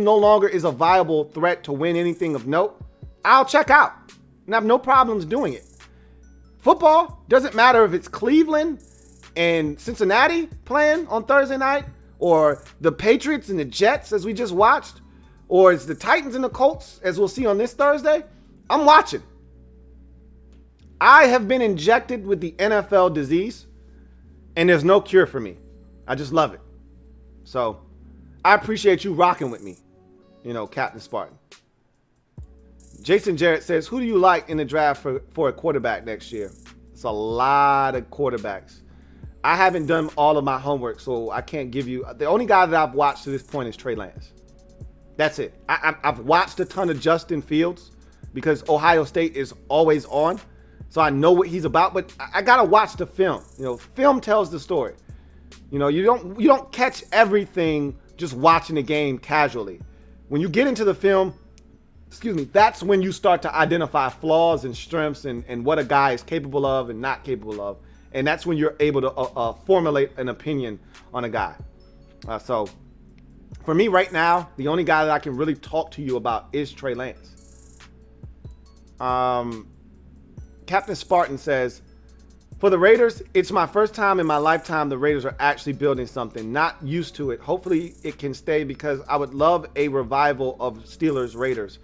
no longer is a viable threat to win anything of note, I'll check out and have no problems doing it. Football doesn't matter if it's Cleveland and Cincinnati playing on Thursday night, or the Patriots and the Jets as we just watched, or it's the Titans and the Colts as we'll see on this Thursday. I'm watching. I have been injected with the NFL disease, and there's no cure for me. I just love it. So I appreciate you rocking with me, Captain Spartan. Jason Jarrett says, who do you like in the draft for a quarterback next year? It's a lot of quarterbacks. I haven't done all of my homework, so I can't give you. The only guy that I've watched to this point is Trey Lance. That's it. I've watched a ton of Justin Fields because Ohio State is always on, so I know what he's about. But I gotta watch the film. Film tells the story. You don't catch everything just watching the game casually. When you get into the film, that's when you start to identify flaws and strengths and what a guy is capable of and not capable of. And that's when you're able to formulate an opinion on a guy. So for me right now, the only guy that I can really talk to you about is Trey Lance. Captain Spartan says, for the Raiders, it's my first time in my lifetime the Raiders are actually building something. Not used to it. Hopefully it can stay because I would love a revival of Steelers Raiders.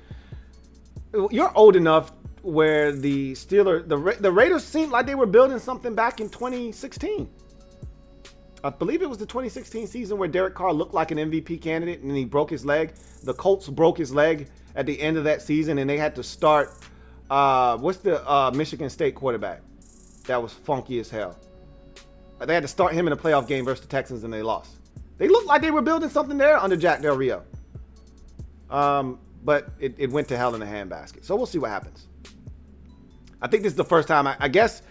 You're old enough where the Raiders seemed like they were building something back in 2016. I believe it was the 2016 season where Derek Carr looked like an MVP candidate and he broke his leg. The Colts broke his leg at the end of that season and they had to start, what's the Michigan State quarterback? That was funky as hell. They had to start him in a playoff game versus the Texans and they lost. They looked like they were building something there under Jack Del Rio. But it went to hell in a handbasket. So we'll see what happens. I think this is the first time, I guess,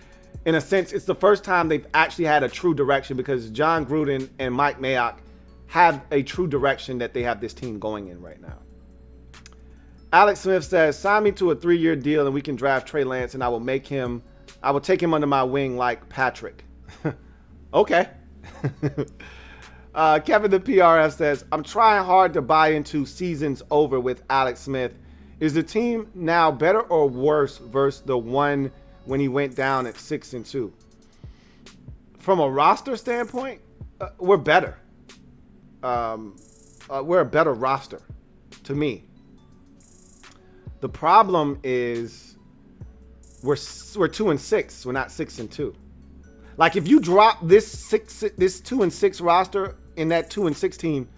in a sense, it's the first time they've actually had a true direction because John Gruden and Mike Mayock have a true direction that they have this team going in right now. Alex Smith says, sign me to a 3-year deal and we can draft Trey Lance and I will take him under my wing like Patrick. Okay. Kevin the PRF says, I'm trying hard to buy into seasons over with Alex Smith. Is the team now better or worse versus the one when he went down at 6-2? From a roster standpoint, we're better. We're a better roster to me. The problem is we're 2-6. We're not 6-2. Like if you drop this 2-6 roster in that 2-6 team,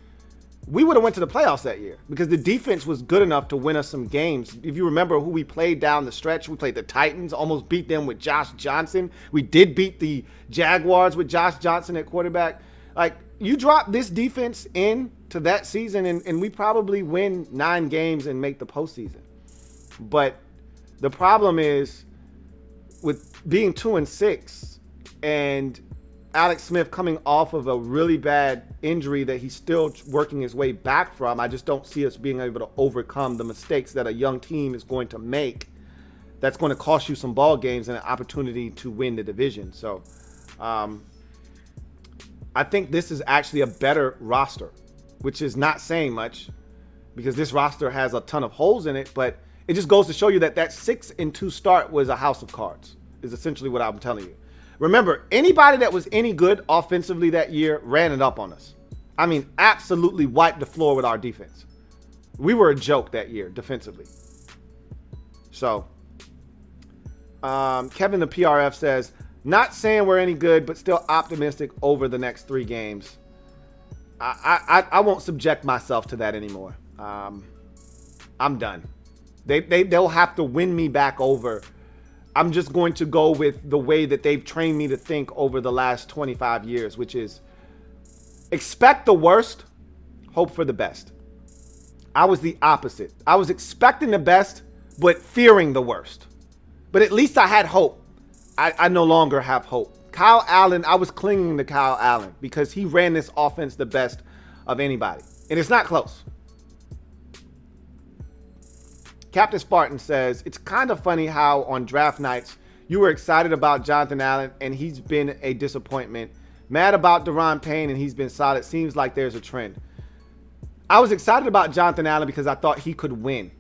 we would have went to the playoffs that year because the defense was good enough to win us some games. If you remember who we played down the stretch, we played the Titans, almost beat them with Josh Johnson. We did beat the Jaguars with Josh Johnson at quarterback. Like you drop this defense into that season and we probably win 9 games and make the postseason. But the problem is with being 2-6 and Alex Smith coming off of a really bad injury that he's still working his way back from, I just don't see us being able to overcome the mistakes that a young team is going to make. That's going to cost you some ball games and an opportunity to win the division. So I think this is actually a better roster, which is not saying much because this roster has a ton of holes in it, but it just goes to show you that 6-2 start was a house of cards, is essentially what I'm telling you. Remember, anybody that was any good offensively that year ran it up on us. I mean, absolutely wiped the floor with our defense. We were a joke that year defensively. So, Kevin the PRF says, not saying we're any good, but still optimistic over the next 3 games. I won't subject myself to that anymore. I'm done. They'll have to win me back over. I'm just going to go with the way that they've trained me to think over the last 25 years, which is expect the worst, hope for the best. I was the opposite. I was expecting the best, but fearing the worst. But at least I had hope. I no longer have hope. Kyle Allen, I was clinging to Kyle Allen because he ran this offense the best of anybody. And it's not close. Captain Spartan says, it's kind of funny how on draft nights you were excited about Jonathan Allen and he's been a disappointment. Mad about Daron Payne and he's been solid. Seems like there's a trend. I was excited about Jonathan Allen because I thought he could win.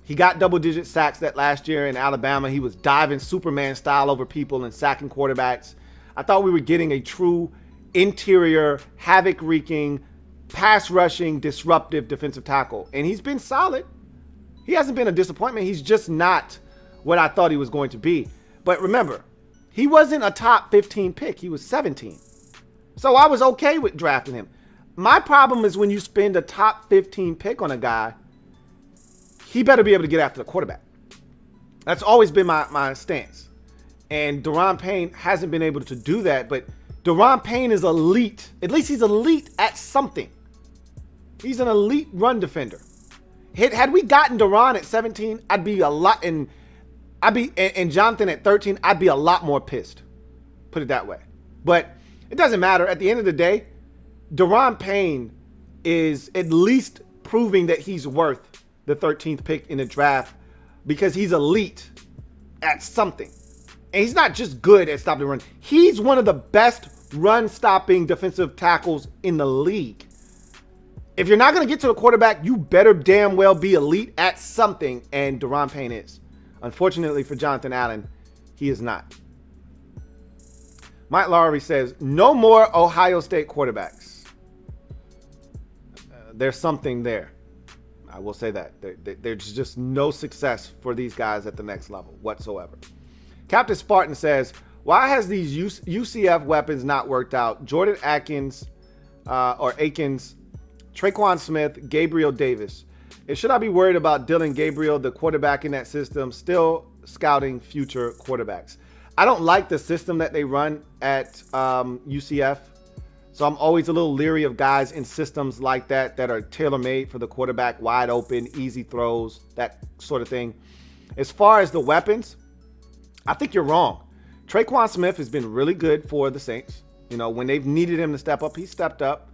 He got double-digit sacks that last year in Alabama. He was diving Superman style over people and sacking quarterbacks. I thought we were getting a true interior, havoc-wreaking, pass-rushing, disruptive defensive tackle. And he's been solid. He hasn't been a disappointment. He's just not what I thought he was going to be. But remember, he wasn't a top 15 pick. He was 17. So I was okay with drafting him. My problem is when you spend a top 15 pick on a guy, he better be able to get after the quarterback. That's always been my stance. And Daron Payne hasn't been able to do that, but Daron Payne is elite. At least he's elite at something. He's an elite run defender. Had we gotten Daron at 17, I'd be a lot, and Jonathan at 13, I'd be a lot more pissed. Put it that way. But it doesn't matter. At the end of the day, Daron Payne is at least proving that he's worth the 13th pick in the draft because he's elite at something. And he's not just good at stopping the run. He's one of the best run-stopping defensive tackles in the league. If you're not going to get to the quarterback, you better damn well be elite at something, and Daron Payne is. Unfortunately for Jonathan Allen, he is not. Mike Lowry says, no more Ohio State quarterbacks. There's something there. I will say that. There's just no success for these guys at the next level whatsoever. Captain Spartan says, why has these UCF weapons not worked out? Jordan Akins, Traquan Smith, Gabriel Davis. And should I be worried about Dylan Gabriel, the quarterback in that system, still scouting future quarterbacks? I don't like the system that they run at UCF. So I'm always a little leery of guys in systems like that are tailor-made for the quarterback, wide open, easy throws, that sort of thing. As far as the weapons, I think you're wrong. Traquan Smith has been really good for the Saints. You know, when they've needed him to step up, he stepped up.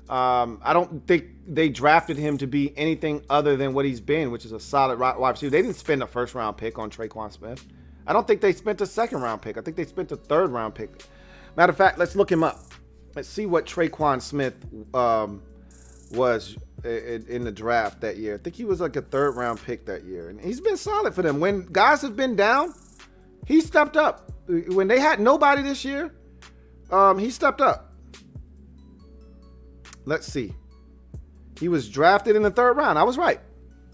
I don't think they drafted him to be anything other than what he's been, which is a solid wide receiver. They didn't spend a first-round pick on Traquan Smith. I don't think they spent a second-round pick. I think they spent a third-round pick. Matter of fact, let's look him up. Let's see what Traquan Smith was in the draft that year. I think he was like a third-round pick that year. And he's been solid for them. When guys have been down, he stepped up. When they had nobody this year, he stepped up. Let's see. He was drafted in the third round. I was right.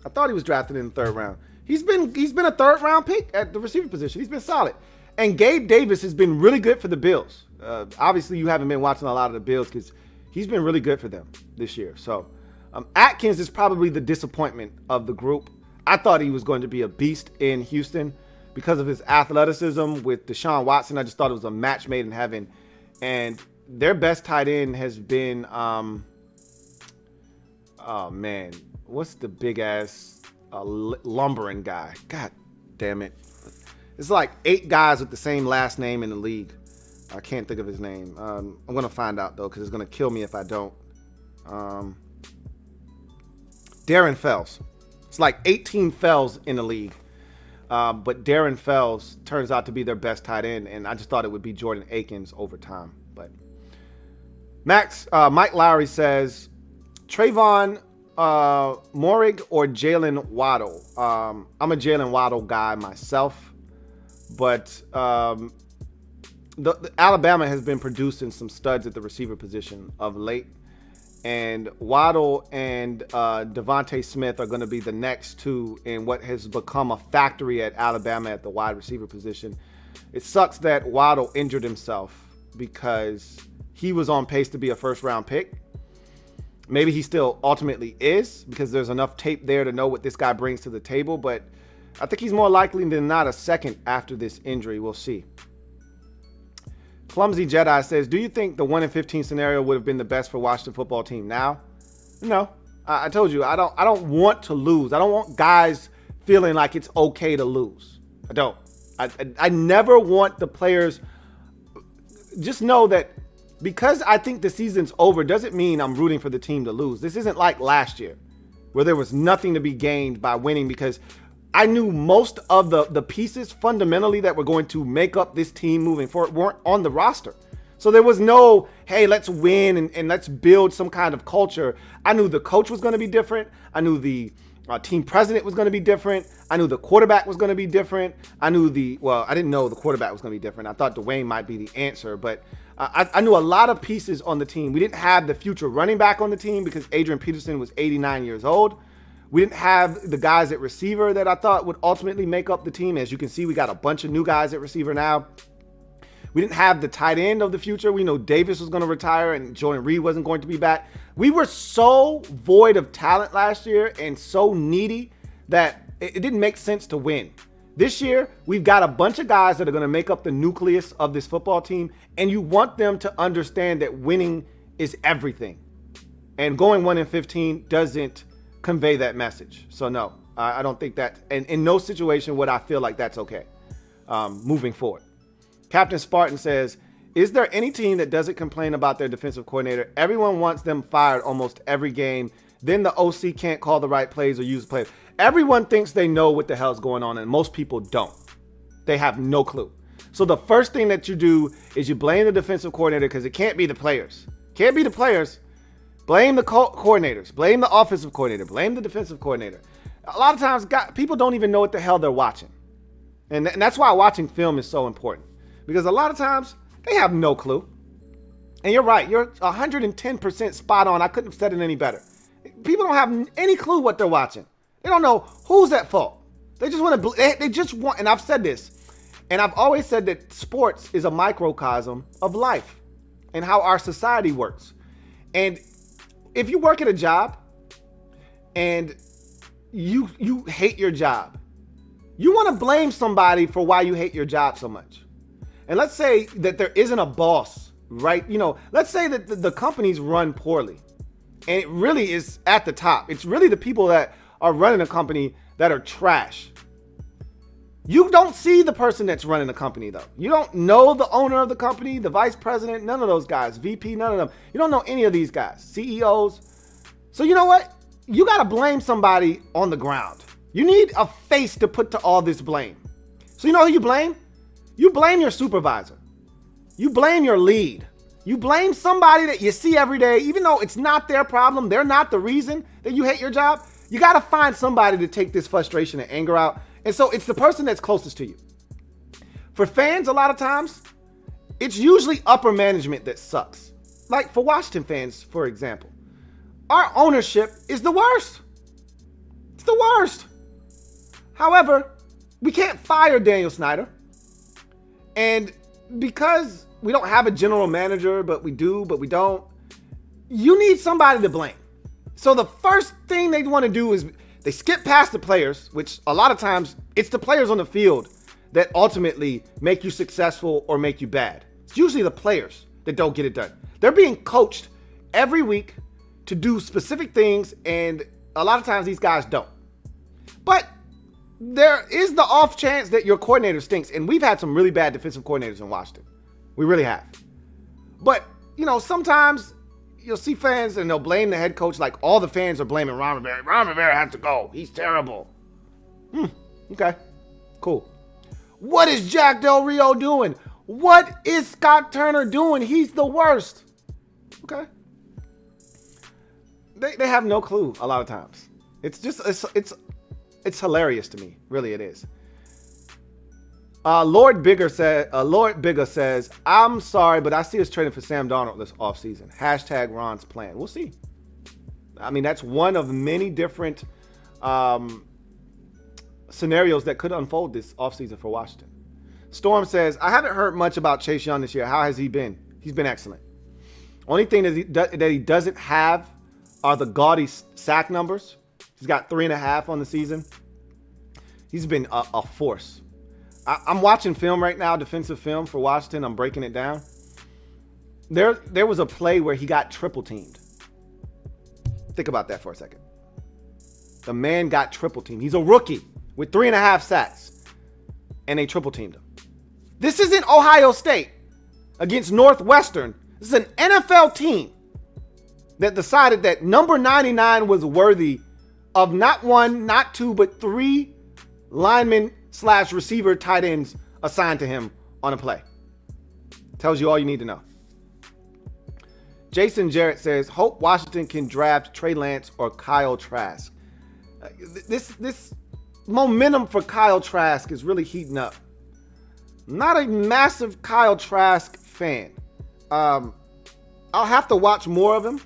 I thought he was drafted in the third round. He's been a third round pick at the receiver position. He's been solid. And Gabe Davis has been really good for the Bills. Obviously, you haven't been watching a lot of the Bills because he's been really good for them this year. So Atkins is probably the disappointment of the group. I thought he was going to be a beast in Houston because of his athleticism with Deshaun Watson. I just thought it was a match made in heaven. And their best tight end has been, oh man, what's the big ass lumbering guy? God damn it. It's like 8 guys with the same last name in the league. I can't think of his name. I'm going to find out though, because it's going to kill me if I don't. Darren Fells. It's like 18 Fells in the league. But Darren Fells turns out to be their best tight end. And I just thought it would be Jordan Akins over time. But Mike Lowry says, Trayvon Morig or Jalen Waddle? I'm a Jalen Waddle guy myself, but the Alabama has been producing some studs at the receiver position of late, and Waddle and Devontae Smith are going to be the next two in what has become a factory at Alabama at the wide receiver position. It sucks that Waddle injured himself because he was on pace to be a first-round pick. Maybe he still ultimately is because there's enough tape there to know what this guy brings to the table. But I think he's more likely than not a second after this injury. We'll see. Clumsy Jedi says, do you think the 1-15 scenario would have been the best for Washington football team now? No. I told you, I don't want to lose. I don't want guys feeling like it's okay to lose. I don't. I never want the players. Just know that because I think the season's over doesn't mean I'm rooting for the team to lose. This isn't like last year where there was nothing to be gained by winning because I knew most of the pieces fundamentally that were going to make up this team moving forward weren't on the roster. So there was no, hey, let's win and let's build some kind of culture. I knew the coach was going to be different. I knew the team president was going to be different. I knew the quarterback was going to be different. I didn't know the quarterback was going to be different. I thought Dwayne might be the answer, but I knew a lot of pieces on the team. We didn't have the future running back on the team because Adrian Peterson was 89 years old. We didn't have the guys at receiver that I thought would ultimately make up the team. As you can see, we got a bunch of new guys at receiver now. We didn't have the tight end of the future. We know Davis was going to retire and Jordan Reed wasn't going to be back. We were so void of talent last year and so needy that it didn't make sense to win. This year, we've got a bunch of guys that are going to make up the nucleus of this football team, and you want them to understand that winning is everything. And going 1-15 doesn't convey that message. So no, I don't think that, and in no situation would I feel like that's okay moving forward. Captain Spartan says, is there any team that doesn't complain about their defensive coordinator? Everyone wants them fired almost every game. Then the OC can't call the right plays or use the plays. Everyone thinks they know what the hell's going on, and most people don't. They have no clue. So the first thing that you do is you blame the defensive coordinator, because it can't be the players. Can't be the players. Blame the coordinators. Blame the offensive coordinator. Blame the defensive coordinator. A lot of times, people don't even know what the hell they're watching. And that's why watching film is so important. Because a lot of times, they have no clue. And you're right. You're 110% spot on. I couldn't have said it any better. People don't have any clue what they're watching. They don't know who's at fault. They just want to, they just want, and I've said this, and I've always said that sports is a microcosm of life and how our society works. And if you work at a job and you hate your job, you want to blame somebody for why you hate your job so much. And let's say that there isn't a boss, right? Let's say that the company's run poorly and it really is at the top. It's really the people that are running a company that are trash. You don't see the person that's running the company, though. You don't know the owner of the company, the vice president, none of those guys, VP, none of them. You don't know any of these guys, CEOs. So you know what? You got to blame somebody on the ground. You need a face to put to all this blame. So you know who you blame? You blame your supervisor. You blame your lead. You blame somebody that you see every day, even though it's not their problem. They're not the reason that you hate your job. You got to find somebody to take this frustration and anger out. And so it's the person that's closest to you. For fans, a lot of times, it's usually upper management that sucks. Like for Washington fans, for example, our ownership is the worst. It's the worst. However, we can't fire Daniel Snyder. And because we don't have a general manager, but we do, but we don't, you need somebody to blame. So the first thing they want to do is they skip past the players, which a lot of times it's the players on the field that ultimately make you successful or make you bad. It's usually the players that don't get it done. They're being coached every week to do specific things, and a lot of times these guys don't. But there is the off chance that your coordinator stinks, and we've had some really bad defensive coordinators in Washington. We really have. But, sometimes you'll see fans and they'll blame the head coach like all the fans are blaming Ron Rivera. Ron Rivera has to go. He's terrible. Okay, cool. What is Jack Del Rio doing? What is Scott Turner doing? He's the worst. Okay. They have no clue a lot of times. It's just, it's hilarious to me. Really, it is. Lord Bigger says, I'm sorry, but I see us trading for Sam Darnold this offseason. # Ron's plan. We'll see. I mean, that's one of many different scenarios that could unfold this offseason for Washington. Storm says, I haven't heard much about Chase Young this year. How has he been? He's been excellent. Only thing that he doesn't have are the gaudy sack numbers. He's got 3.5 on the season. He's been a force. I'm watching film right now, defensive film for Washington. I'm breaking it down. There was a play where he got triple teamed. Think about that for a second. The man got triple teamed. He's a rookie with 3.5 sacks, and they triple teamed him. This isn't Ohio State against Northwestern. This is an NFL team that decided that number 99 was worthy of not one, not two, but 3 linemen / receiver tight ends assigned to him on a play. Tells you all you need to know. Jason Jarrett says, hope Washington can draft Trey Lance or Kyle Trask. This momentum for Kyle Trask is really heating up. Not a massive Kyle Trask fan. I'll have to watch more of him,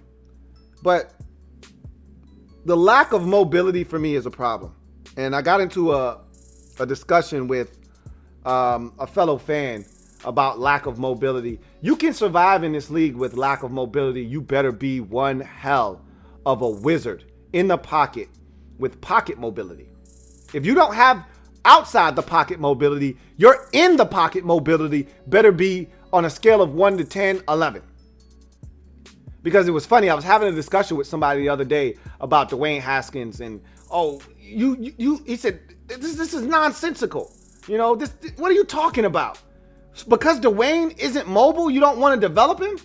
but the lack of mobility for me is a problem. And I got into a discussion with a fellow fan about lack of mobility. You can survive in this league with lack of mobility. You better be one hell of a wizard in the pocket with pocket mobility. If you don't have outside the pocket mobility, your in the pocket mobility better be on a scale of 1 to 10, 11. Because it was funny, I was having a discussion with somebody the other day about Dwayne Haskins, and he said, this is nonsensical. What are you talking about? Because Dwayne isn't mobile, you don't want to develop him?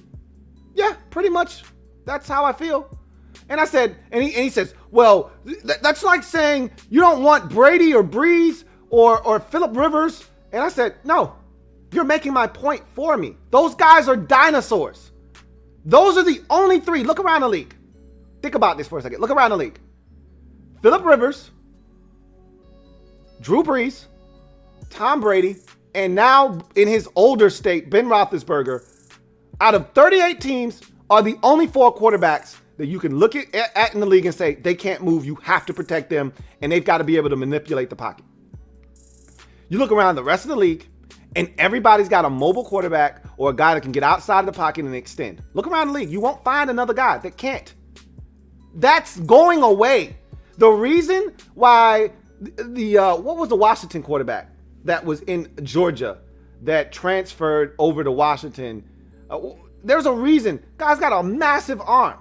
Yeah, pretty much. That's how I feel. And I said, and he says, well, that's like saying you don't want Brady or Breeze or Phillip Rivers. And I said, no, you're making my point for me. Those guys are dinosaurs. Those are the only three. Look around the league. Think about this for a second. Look around the league. Phillip Rivers, Drew Brees, Tom Brady, and now in his older state, Ben Roethlisberger, out of 38 teams, are the only 4 quarterbacks that you can look at in the league and say, they can't move, you have to protect them, and they've got to be able to manipulate the pocket. You look around the rest of the league, and everybody's got a mobile quarterback or a guy that can get outside of the pocket and extend. Look around the league. You won't find another guy that can't. That's going away. The reason why what was the Washington quarterback that was in Georgia that transferred over to Washington? There's a reason. Guy's got a massive arm.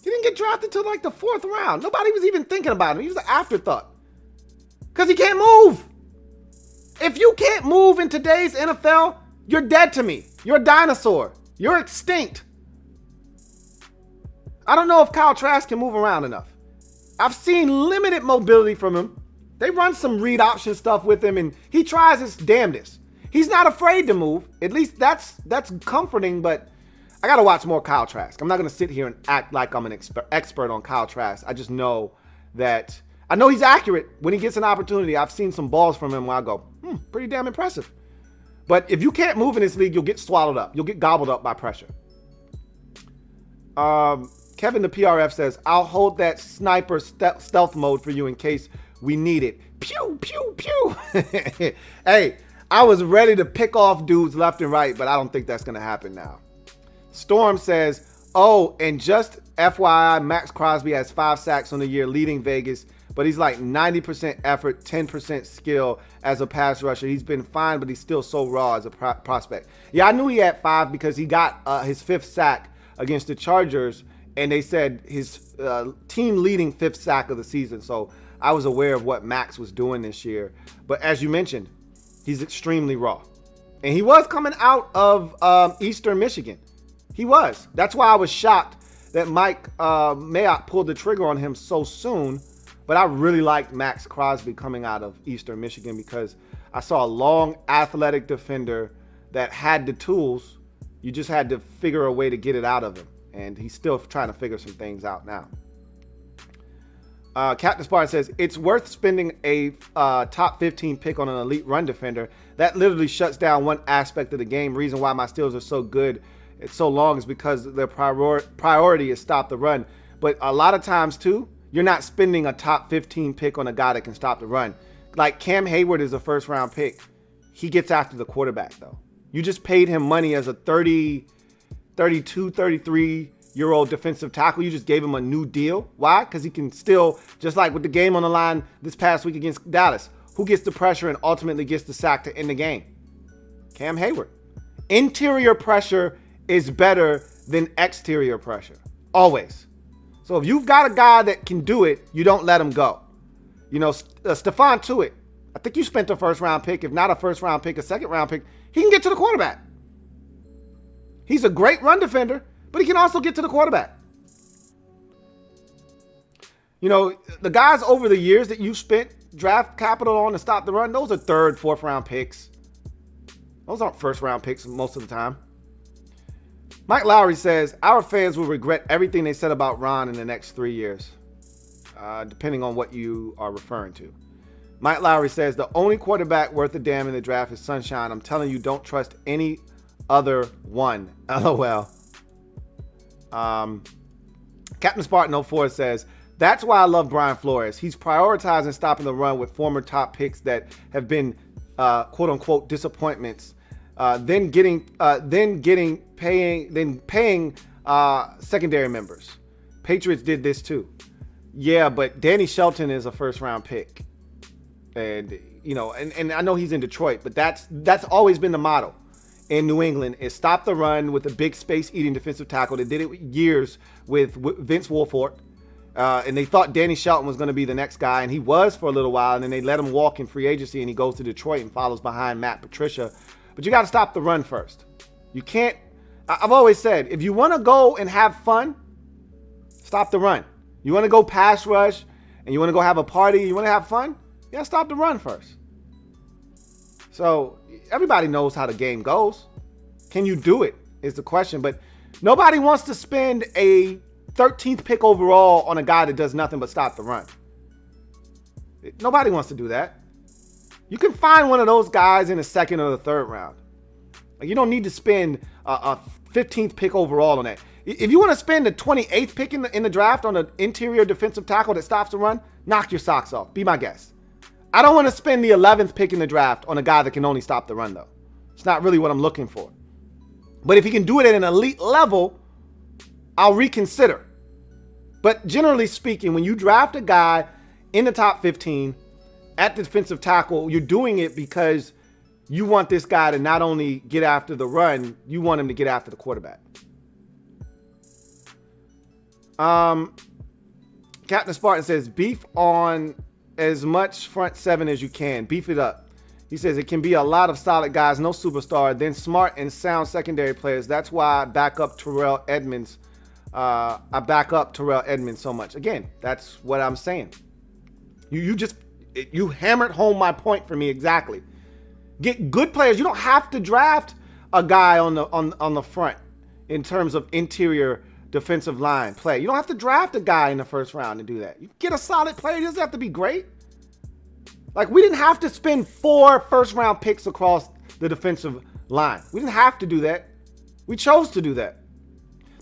He didn't get drafted till like the 4th round. Nobody was even thinking about him. He was an afterthought. Because he can't move. If you can't move in today's NFL, you're dead to me. You're a dinosaur. You're extinct. I don't know if Kyle Trask can move around enough. I've seen limited mobility from him. They run some read option stuff with him, and he tries his damnedest. He's not afraid to move. At least that's comforting, but I got to watch more Kyle Trask. I'm not going to sit here and act like I'm an expert on Kyle Trask. I just know that I know he's accurate when he gets an opportunity. I've seen some balls from him where I go, pretty damn impressive. But if you can't move in this league, you'll get swallowed up. You'll get gobbled up by pressure. Kevin the PRF says, I'll hold that sniper stealth mode for you in case we need it. Pew, pew, pew. Hey, I was ready to pick off dudes left and right, but I don't think that's going to happen now. Storm says, oh, and just FYI, Max Crosby has 5 sacks on the year leading Vegas, but he's like 90% effort, 10% skill as a pass rusher. He's been fine, but he's still so raw as a prospect. Yeah, I knew he had 5 because he got his 5th sack against the Chargers, and they said his team leading 5th sack of the season. So I was aware of what Max was doing this year. But as you mentioned, he's extremely raw. And he was coming out of Eastern Michigan. He was. That's why I was shocked that Mike Mayock pulled the trigger on him so soon. But I really liked Max Crosby coming out of Eastern Michigan because I saw a long, athletic defender that had the tools. You just had to figure a way to get it out of him. And he's still trying to figure some things out now. Captain Spartan says, it's worth spending a top 15 pick on an elite run defender. That literally shuts down one aspect of the game. Reason why my Steelers are so good it's so long is because their priority is stop the run. But a lot of times, too, you're not spending a top 15 pick on a guy that can stop the run. Like Cam Hayward is a first-round pick. He gets after the quarterback, though. You just paid him money as a 32, 33-year-old defensive tackle. You just gave him a new deal. Why? Because he can still, just like with the game on the line this past week against Dallas, who gets the pressure and ultimately gets the sack to end the game? Cam Hayward. Interior pressure is better than exterior pressure. Always. So if you've got a guy that can do it, you don't let him go. You know, Stephon Tuitt, I think you spent a first-round pick. If not a first-round pick, a second-round pick. He can get to the quarterback. He's a great run defender, but he can also get to the quarterback. You know, the guys over the years that you spent draft capital on to stop the run, those are third, fourth-round picks. Those aren't first-round picks most of the time. Mike Lowry says, our fans will regret everything they said about Ron in the next 3 years, depending on what you are referring to. Mike Lowry says, the only quarterback worth a damn in the draft is Sunshine. I'm telling you, don't trust any other one. LOL. Captain Spartan 04 says, that's why I love Brian Flores. He's prioritizing stopping the run with former top picks that have been quote unquote disappointments. Then paying secondary members. Patriots did this too. Yeah, but Danny Shelton is a first round pick. And, you know, and I know he's in Detroit, but that's always been the motto in New England is stop the run with a big space-eating defensive tackle. They did it years with Vince Wilfork. And they thought Danny Shelton was going to be the next guy, and he was for a little while, and then they let him walk in free agency, and he goes to Detroit and follows behind Matt Patricia. But you got to stop the run first. You can't – I've always said, if you want to go and have fun, stop the run. You want to go pass rush, and you want to go have a party, you want to have fun, you got to stop the run first. So everybody knows how the game goes. Can you do it is the question. But nobody wants to spend a 13th pick overall on a guy that does nothing but stop the run. Nobody wants to do that. You can find one of those guys in the second or the third round. Like, you don't need to spend a 15th pick overall on that. If you want to spend the 28th pick in the draft on an interior defensive tackle that stops the run, knock your socks off. Be my guest. I don't want to spend the 11th pick in the draft on a guy that can only stop the run, though. It's not really what I'm looking for. But if he can do it at an elite level, I'll reconsider. But generally speaking, when you draft a guy in the top 15 at defensive tackle, you're doing it because you want this guy to not only get after the run, you want him to get after the quarterback. Captain Spartan says, beef on as much front seven as you can. Beef it up. He says it can be a lot of solid guys, no superstar, then smart and sound secondary players. That's why I back up Terrell Edmonds. I back up Terrell Edmonds so much. Again, that's what I'm saying. You hammered home my point for me exactly. Get good players. You don't have to draft a guy on the front in terms of interior defensive line play. You don't have to draft a guy in the first round to do that. You get a solid player. It doesn't have to be great. Like, we didn't have to spend 4 first-round picks across the defensive line. We didn't have to do that. We chose to do that.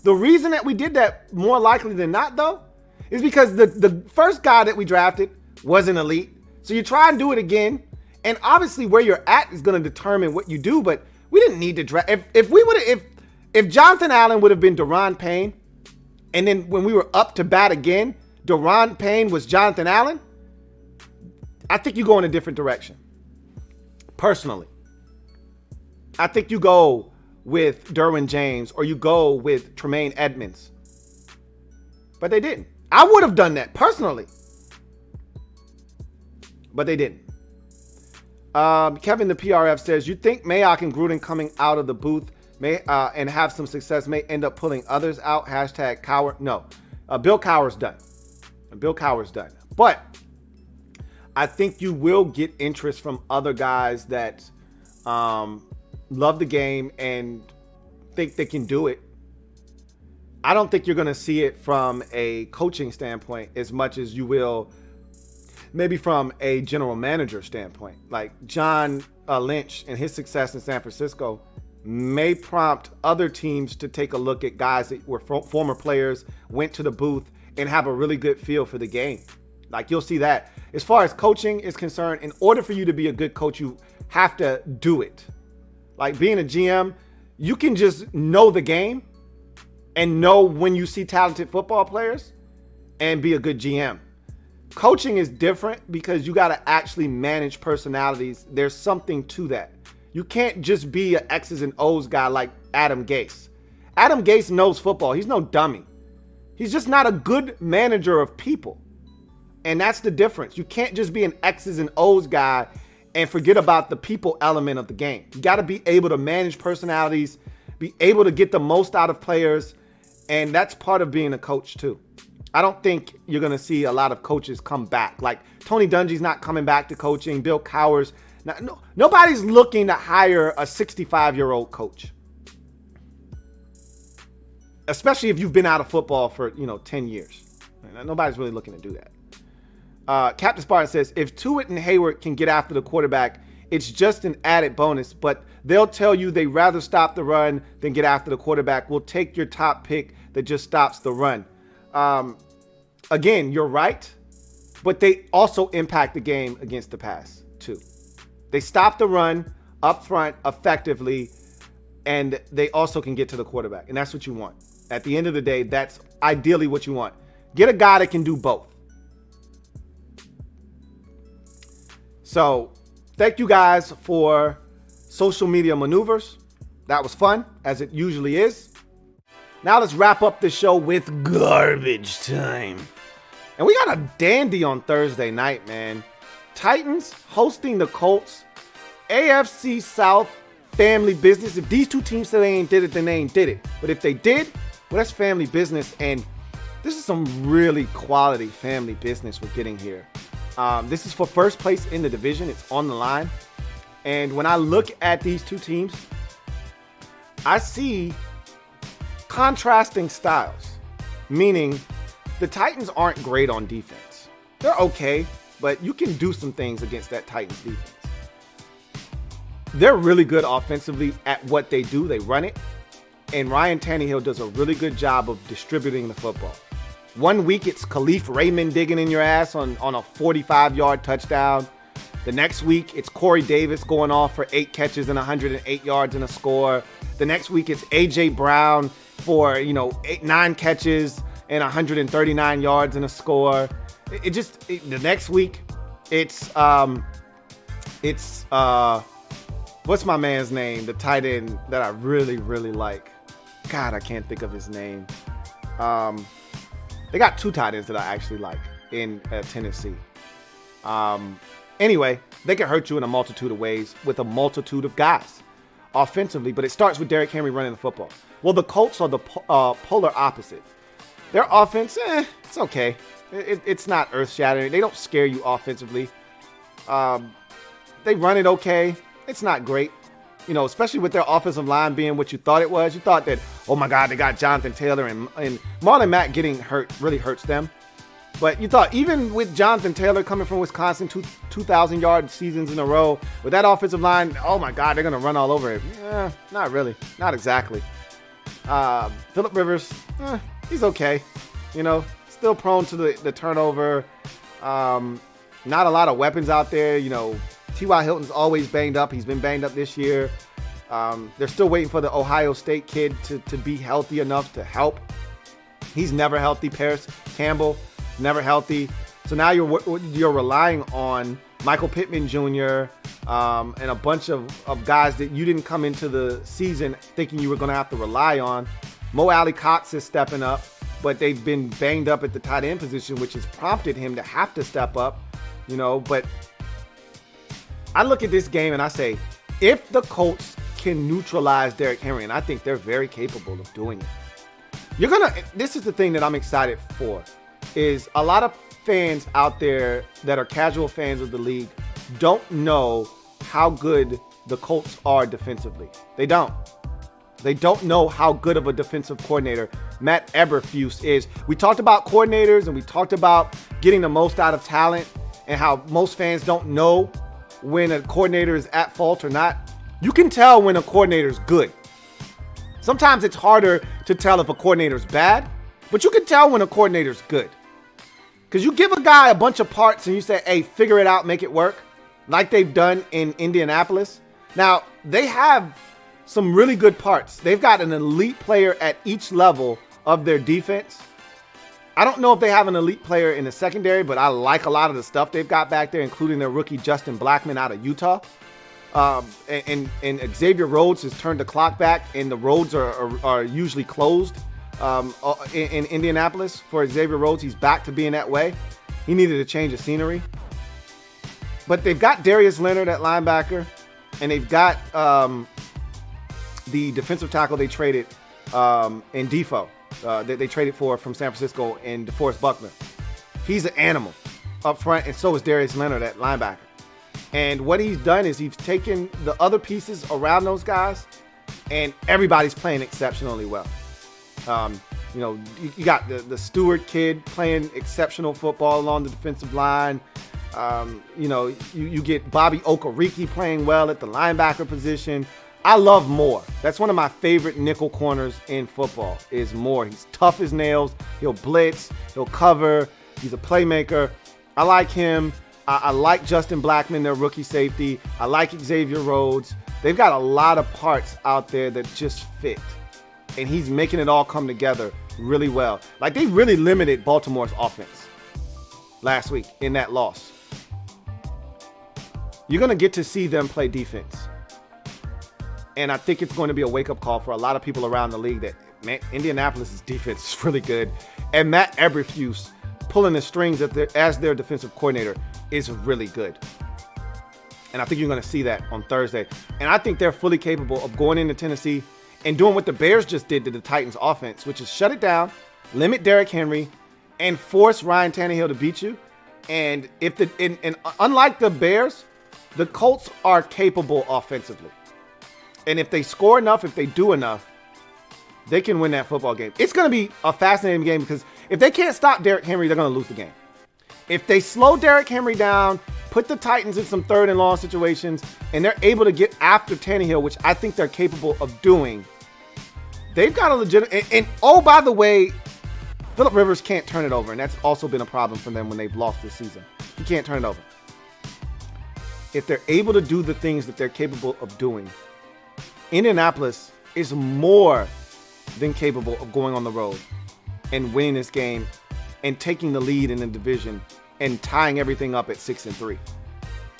The reason that we did that, more likely than not, though, is because the first guy that we drafted wasn't elite. So you try and do it again, and obviously where you're at is going to determine what you do, but we didn't need to draft. If Jonathan Allen would have been Daron Payne, and then when we were up to bat again, Daron Payne was Jonathan Allen, I think you go in a different direction. Personally. I think you go with Derwin James or you go with Tremaine Edmonds. But they didn't. I would have done that personally. But they didn't. Kevin the PRF says, you think Mayock and Gruden coming out of the booth and have some success may end up pulling others out? Hashtag coward. No. Bill Cowher's done. Bill Cowher's done. But I think you will get interest from other guys that love the game and think they can do it. I don't think you're going to see it from a coaching standpoint as much as you will maybe from a general manager standpoint. Like John Lynch and his success in San Francisco may prompt other teams to take a look at guys that were former players, went to the booth, and have a really good feel for the game. Like, you'll see that. As far as coaching is concerned, in order for you to be a good coach, you have to do it. Like, being a GM, you can just know the game and know when you see talented football players and be a good GM. Coaching is different because you got to actually manage personalities. There's something to that. You can't just be an X's and O's guy like Adam Gase. Adam Gase knows football. He's no dummy. He's just not a good manager of people. And that's the difference. You can't just be an X's and O's guy and forget about the people element of the game. You got to be able to manage personalities, be able to get the most out of players, and that's part of being a coach too. I don't think you're going to see a lot of coaches come back. Like Tony Dungy's not coming back to coaching. Bill Cowher's not. No, nobody's looking to hire a 65-year-old coach, especially if you've been out of football for 10 years. Nobody's really looking to do that. Captain Spartan says, if Tuitt and Hayward can get after the quarterback, it's just an added bonus, but they'll tell you they'd rather stop the run than get after the quarterback. We'll take your top pick that just stops the run. Again, you're right, but they also impact the game against the pass too. They stop the run up front effectively, and they also can get to the quarterback, and that's what you want. At the end of the day, that's ideally what you want. Get a guy that can do both. So thank you guys for social media maneuvers. That was fun, as it usually is. Now let's wrap up the show with garbage time. And we got a dandy on Thursday night, man. Titans hosting the Colts. AFC South family business. If these two teams say they ain't did it, then they ain't did it. But if they did, well, that's family business. And this is some really quality family business we're getting here. This is for first place in the division. It's on the line. And when I look at these two teams, I see contrasting styles, meaning the Titans aren't great on defense. They're okay, but you can do some things against that Titans defense. They're really good offensively at what they do. They run it. And Ryan Tannehill does a really good job of distributing the football. One week, it's Khalif Raymond digging in your ass on a 45-yard touchdown. The next week, it's Corey Davis going off for 8 catches and 108 yards and a score. The next week, it's A.J. Brown for, 9 catches and 139 yards and a score. The next week, it's what's my man's name? The tight end that I really, really like. God, I can't think of his name. They got 2 tight ends that I actually like in Tennessee. Anyway, they can hurt you in a multitude of ways with a multitude of guys offensively, but it starts with Derrick Henry running the football. Well, the Colts are the polar opposite. Their offense, it's okay. It's not earth-shattering. They don't scare you offensively. They run it okay. It's not great. Especially with their offensive line being what you thought it was. You thought that, oh my God, they got Jonathan Taylor and Marlon Mack getting hurt really hurts them. But you thought even with Jonathan Taylor coming from Wisconsin, 2,000-yard seasons in a row, with that offensive line, oh my God, they're going to run all over it. Not really. Not exactly. Phillip Rivers, he's okay. Still prone to the turnover. Not a lot of weapons out there. T.Y. Hilton's always banged up. He's been banged up this year. They're still waiting for the Ohio State kid to be healthy enough to help. He's never healthy. Paris Campbell, never healthy. So now you're relying on Michael Pittman Jr. And a bunch of guys that you didn't come into the season thinking you were going to have to rely on. Mo Alley Cox is stepping up, but they've been banged up at the tight end position, which has prompted him to have to step up. But I look at this game and I say, if the Colts can neutralize Derrick Henry, and I think they're very capable of doing it, this is the thing that I'm excited for, is a lot of fans out there that are casual fans of the league don't know how good the Colts are defensively. They don't know how good of a defensive coordinator Matt Eberflus is. We talked about coordinators and we talked about getting the most out of talent and how most fans don't know when a coordinator is at fault or not. You can tell when a coordinator is good. Sometimes it's harder to tell if a coordinator is bad, but you can tell when a coordinator is good. Because you give a guy a bunch of parts and you say, hey, figure it out, make it work, like they've done in Indianapolis. Now, they have some really good parts. They've got an elite player at each level of their defense. I don't know if they have an elite player in the secondary, but I like a lot of the stuff they've got back there, including their rookie Justin Blackmon out of Utah. And Xavier Rhodes has turned the clock back, and the roads are usually closed in Indianapolis. For Xavier Rhodes, he's back to being that way. He needed a change of scenery. But they've got Darius Leonard at linebacker, and they've got the defensive tackle they traded in Defoe. They traded for from San Francisco in DeForest Buckner. He's an animal up front, and so is Darius Leonard at linebacker. And what he's done is he's taken the other pieces around those guys, and everybody's playing exceptionally well. You got the Stewart kid playing exceptional football along the defensive line. You get Bobby Okereke playing well at the linebacker position. I love Moore. That's one of my favorite nickel corners in football is Moore. He's tough as nails. He'll blitz. He'll cover. He's a playmaker. I like him. I like Justin Blackmon, their rookie safety. I like Xavier Rhodes. They've got a lot of parts out there that just fit. And he's making it all come together really well. Like, they really limited Baltimore's offense last week in that loss. you're going to get to see them play defense. And I think it's going to be a wake-up call for a lot of people around the league that, man, Indianapolis' defense is really good. And Matt Eberflus pulling the strings as their defensive coordinator is really good. And I think you're going to see that on Thursday. And I think they're fully capable of going into Tennessee and doing what the Bears just did to the Titans offense, which is shut it down, limit Derrick Henry, and force Ryan Tannehill to beat you. And unlike the Bears, the Colts are capable offensively. And if they score enough, if they do enough, they can win that football game. It's going to be a fascinating game because if they can't stop Derrick Henry, they're going to lose the game. If they slow Derrick Henry down, put the Titans in some third and long situations, and they're able to get after Tannehill, which I think they're capable of doing, they've got a legitimate. And oh, by the way, Phillip Rivers can't turn it over, and that's also been a problem for them when they've lost this season. He can't turn it over. If they're able to do the things that they're capable of doing, Indianapolis is more than capable of going on the road and winning this game and taking the lead in the division and tying everything up at 6-3.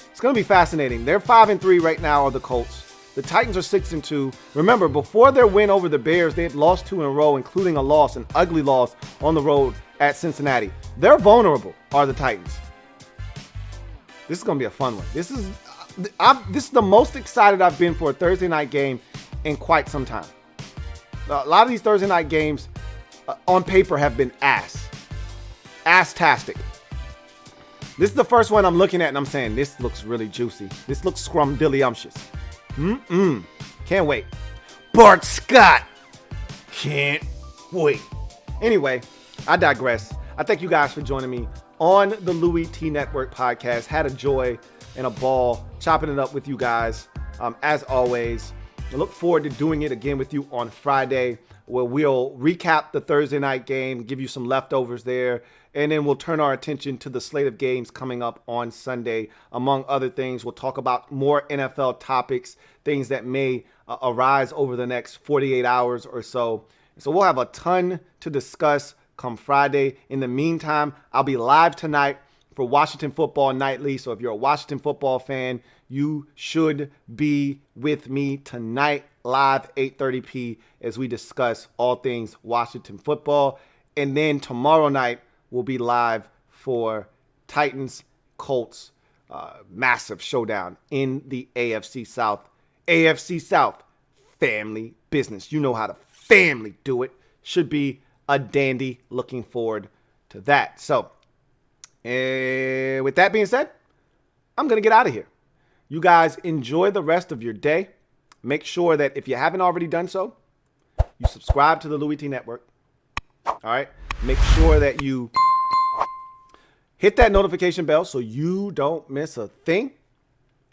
It's going to be fascinating. They're 5-3 right now, are the Colts. The Titans are 6-2. Remember, before their win over the Bears, they had lost 2 in a row, including an ugly loss on the road at Cincinnati. They're vulnerable, are the Titans. This is going to be a fun one. This is the most excited I've been for a Thursday night game in quite some time. A lot of these Thursday night games on paper have been ass-tastic. This is the first one I'm looking at and I'm saying, this looks really juicy. This looks scrumdiddlyumptious. Can't wait. Bart Scott. Can't wait. Anyway, I digress. I thank you guys for joining me on the Louie T Network podcast. Had a joy and a ball chopping it up with you guys. As always, I look forward to doing it again with you on Friday, where we'll recap the Thursday night game, give you some leftovers there, and then we'll turn our attention to the slate of games coming up on Sunday. Among other things, we'll talk about more NFL topics, things that may arise over the next 48 hours or so. So we'll have a ton to discuss come Friday. In the meantime, I'll be live tonight for Washington Football Nightly. So if you're a Washington football fan, you should be with me tonight, live 8:30 as we discuss all things Washington football. And then tomorrow night, we'll be live for Titans, Colts, massive showdown in the AFC South. AFC South, family business. You know how the family do it. Should be a dandy. Looking forward to that. So, with that being said, I'm going to get out of here. You guys enjoy the rest of your day. Make sure that if you haven't already done so, you subscribe to the Louie T Network. All right. Make sure that you hit that notification bell so you don't miss a thing.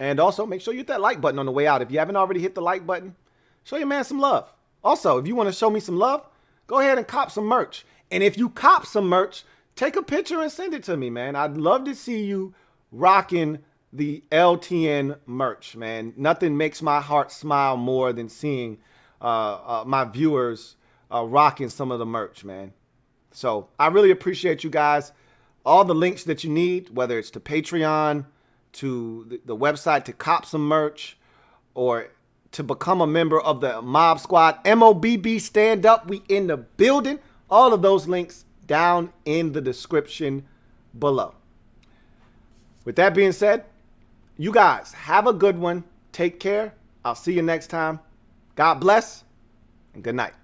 And also make sure you hit that like button on the way out. If you haven't already hit the like button, show your man some love. Also, if you want to show me some love, go ahead and cop some merch. And if you cop some merch, take a picture and send it to me, man. I'd love to see you rocking the LTN merch, man. Nothing makes my heart smile more than seeing my viewers rocking some of the merch, man. So I really appreciate you guys. All the links that you need, whether it's to Patreon, to the website to cop some merch, or to become a member of the Mob Squad, MOBB Stand Up, we in the building. All of those links down in the description below. With that being said, you guys have a good one. Take care. I'll see you next time. God bless and good night.